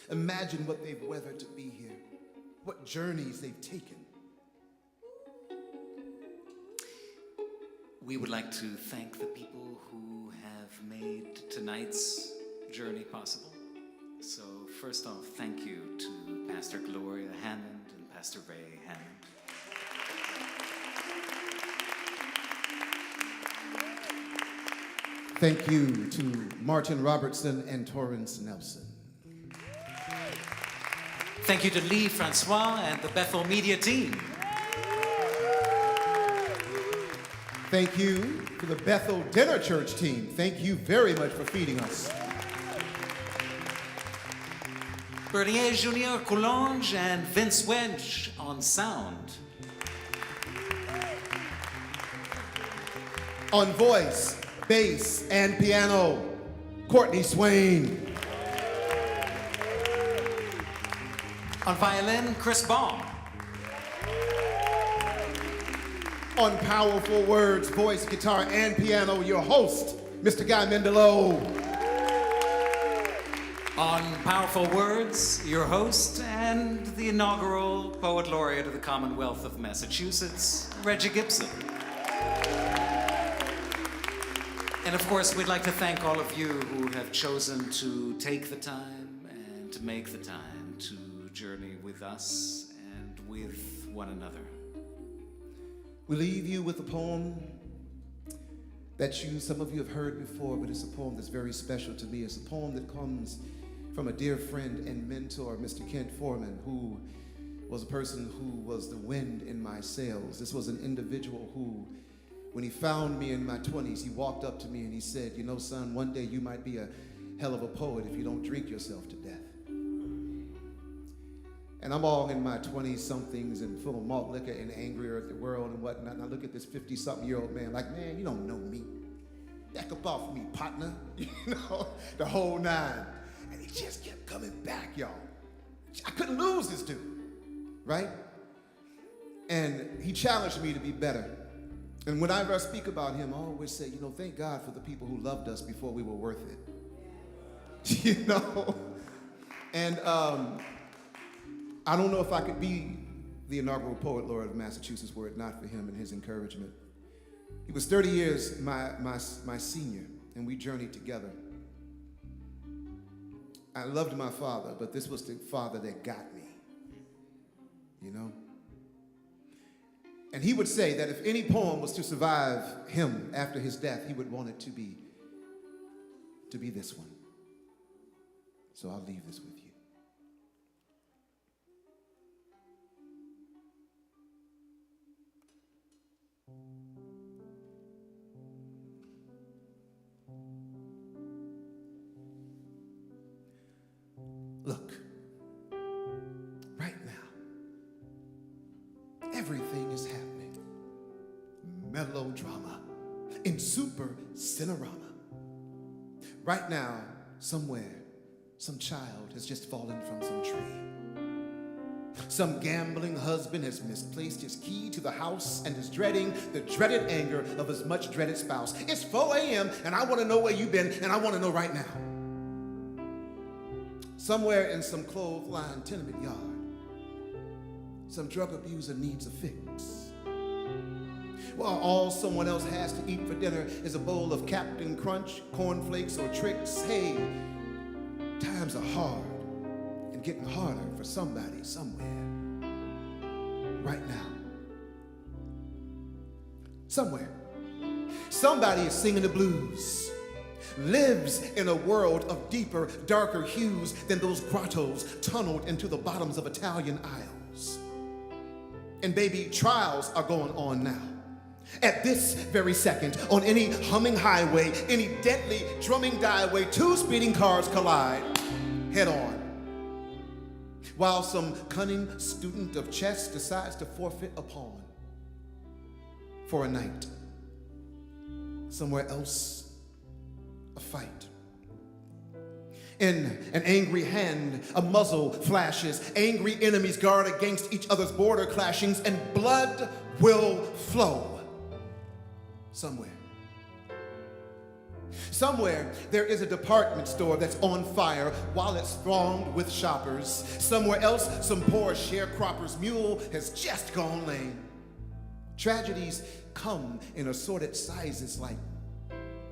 Imagine what they've weathered to be here, what journeys they've taken. We would like to thank the people who have made tonight's journey possible. So first off, thank you to Pastor Gloria Hammond and Pastor Ray Hammond. Thank you to Martin Robertson and Torrance Nelson. Thank you to Lee Francois and the Bethel Media team. Thank you to the Bethel Dinner Church team. Thank you very much for feeding us. Bernier Junior Coulange and Vince Wedge on sound. On voice, bass, and piano, Courtney Swain. On violin, Chris Baum. On powerful words, voice, guitar, and piano, your host, Mr. Guy Mendilow. On powerful words, your host and the inaugural Poet Laureate of the Commonwealth of Massachusetts, Regie Gibson. And of course, we'd like to thank all of you who have chosen to take the time and to make the time to journey with us and with one another. We leave you with a poem that some of you have heard before, but it's a poem that's very special to me. It's a poem that comes from a dear friend and mentor, Mr. Kent Foreman, who was a person who was the wind in my sails. This was an individual who, when he found me in my 20s, he walked up to me and he said, "You know, son, one day you might be a hell of a poet if you don't drink yourself to death." And I'm all in my 20-somethings and full of malt liquor and angrier at the world and whatnot. And I look at this 50-something-year-old man like, "Man, you don't know me. Back up off me, partner." You know, the whole nine. And he just kept coming back, y'all. I couldn't lose this dude, right? And he challenged me to be better. And whenever I speak about him, I always say, you know, thank God for the people who loved us before we were worth it. You know? And I don't know if I could be the inaugural Poet Laureate of Massachusetts were it not for him and his encouragement. He was 30 years my senior, and we journeyed together. I loved my father, but this was the father that got me, you know? And he would say that if any poem was to survive him after his death, he would want it to be this one. So I'll leave this with you. Look, right now, everything is happening. Melodrama in super cinerama. Right now, somewhere, some child has just fallen from some tree. Some gambling husband has misplaced his key to the house and is dreading the dreaded anger of his much dreaded spouse. It's 4 a.m. and I want to know where you've been, and I want to know right now. Somewhere in some clothesline tenement yard, some drug abuser needs a fix. While all someone else has to eat for dinner is a bowl of Captain Crunch, cornflakes, or Trix. Hey, times are hard and getting harder for somebody somewhere right now. Somewhere, somebody is singing the blues, lives in a world of deeper, darker hues than those grottos tunneled into the bottoms of Italian aisles. And baby, trials are going on now. At this very second, on any humming highway, any deadly drumming dieway, two speeding cars collide head on. While some cunning student of chess decides to forfeit a pawn for a night. Somewhere else, a fight. In an angry hand, a muzzle flashes. Angry enemies guard against each other's border clashings, and blood will flow. Somewhere. Somewhere there is a department store that's on fire while it's thronged with shoppers. Somewhere else, some poor sharecropper's mule has just gone lame. Tragedies come in assorted sizes like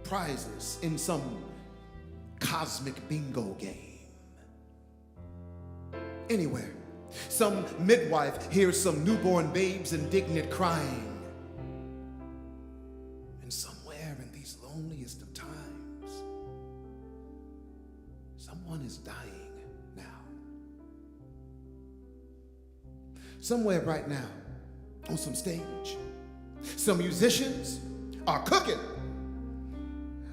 prizes in some cosmic bingo game. Anywhere, some midwife hears some newborn babes indignant crying. And somewhere in these loneliest of times, someone is dying now. Somewhere right now, on some stage, some musicians are cooking.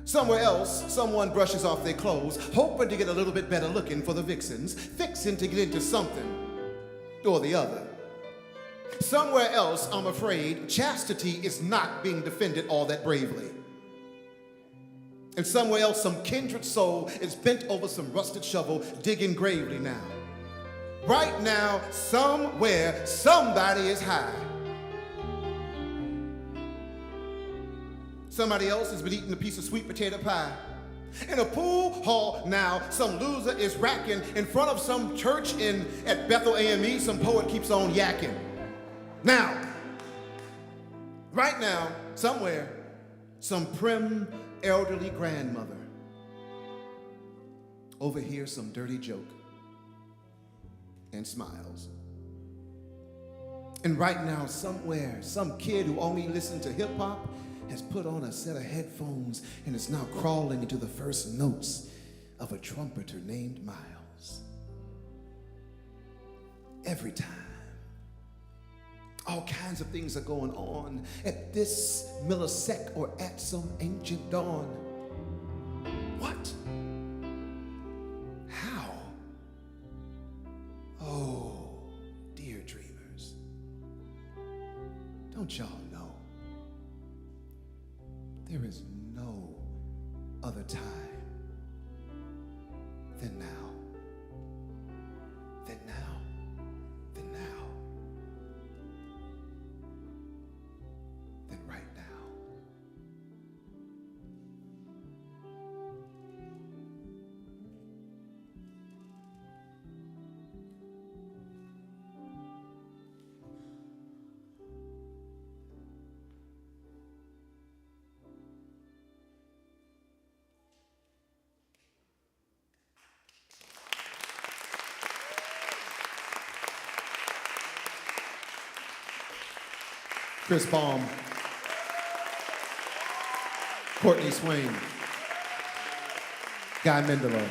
Somewhere else, someone brushes off their clothes, hoping to get a little bit better looking for the vixens, fixing to get into something or the other. Somewhere else, I'm afraid, chastity is not being defended all that bravely. And somewhere else, some kindred soul is bent over some rusted shovel, digging gravely now. Right now, somewhere, somebody is high. Somebody else has been eating a piece of sweet potato pie. In a pool hall now, some loser is racking. In front of some church at Bethel AME, some poet keeps on yakking. Now, right now, somewhere, some prim elderly grandmother overhears some dirty joke and smiles. And right now, somewhere, some kid who only listened to hip hop has put on a set of headphones and is now crawling into the first notes of a trumpeter named Miles. Every time, all kinds of things are going on at this millisecond or at some ancient dawn. What? How? Oh, dear dreamers, don't y'all know? There is no other time than now. Than now. Than now. Than right now. Chris Baum, Courtney Swain, Guy Mendilow.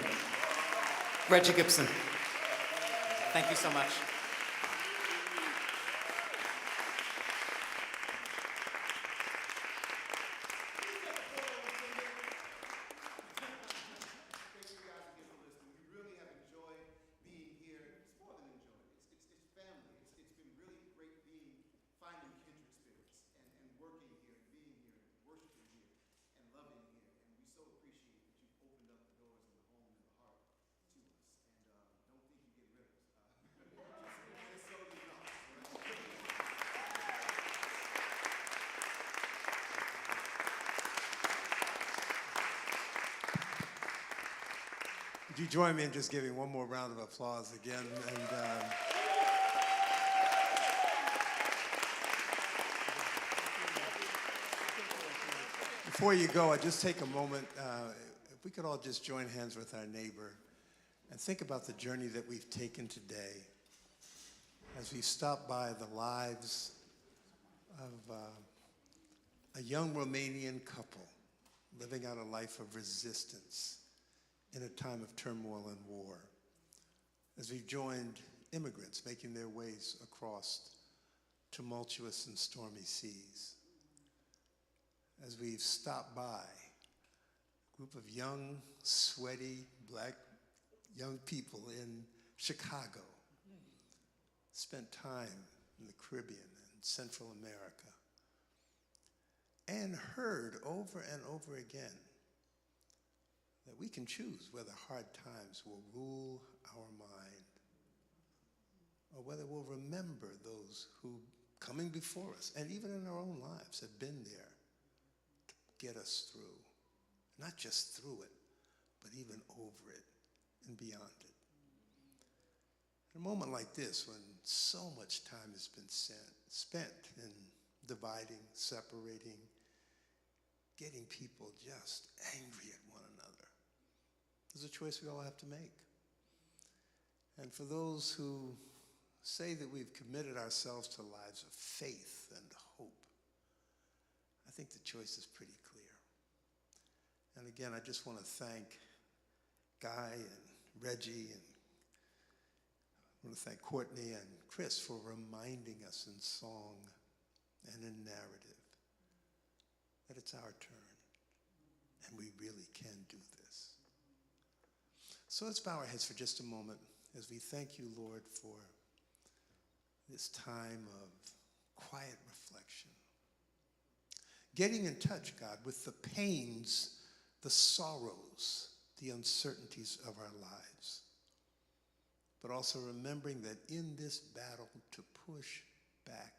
Regie Gibson. Thank you so much. Would you join me in just giving one more round of applause again? And before you go, I just take a moment, if we could all just join hands with our neighbor and think about the journey that we've taken today as we stop by the lives of a young Romanian couple living out a life of resistance in a time of turmoil and war, as we've joined immigrants making their ways across tumultuous and stormy seas, as we've stopped by a group of young, sweaty, black young people in Chicago, spent time in the Caribbean and Central America, and heard over and over again that we can choose whether hard times will rule our mind or whether we'll remember those who, coming before us, and even in our own lives, have been there to get us through. Not just through it, but even over it and beyond it. In a moment like this, when so much time has been spent in dividing, separating, getting people just angry at one another. There's a choice we all have to make. And for those who say that we've committed ourselves to lives of faith and hope, I think the choice is pretty clear. And again, I just want to thank Guy and Reggie, and I want to thank Courtney and Chris for reminding us in song and in narrative that it's our turn, and we really can do this. So let's bow our heads for just a moment as we thank you, Lord, for this time of quiet reflection. Getting in touch, God, with the pains, the sorrows, the uncertainties of our lives. But also remembering that in this battle to push back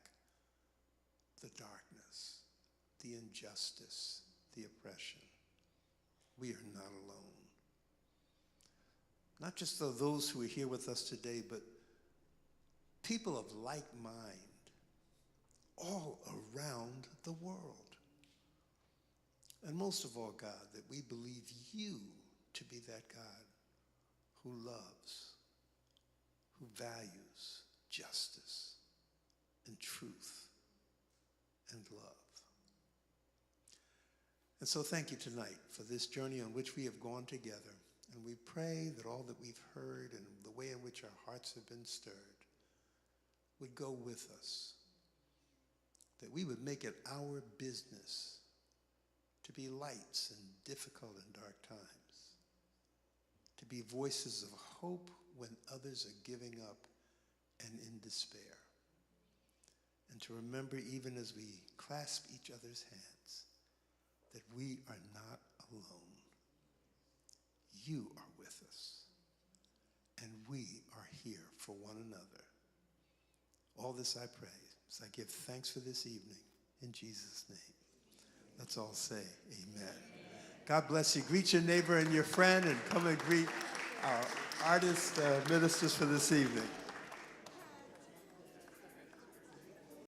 the darkness, the injustice, the oppression, we are not alone. Not just those who are here with us today, but people of like mind all around the world. And most of all, God, that we believe you to be that God who loves, who values justice and truth and love. And so thank you tonight for this journey on which we have gone together. And we pray that all that we've heard and the way in which our hearts have been stirred would go with us, that we would make it our business to be lights in difficult and dark times, to be voices of hope when others are giving up and in despair, and to remember, even as we clasp each other's hands, that we are not alone. You are with us, and we are here for one another. All this I pray as I give thanks for this evening in Jesus' name. Let's all say amen. God bless you. Greet your neighbor and your friend, and come and greet our artist ministers for this evening.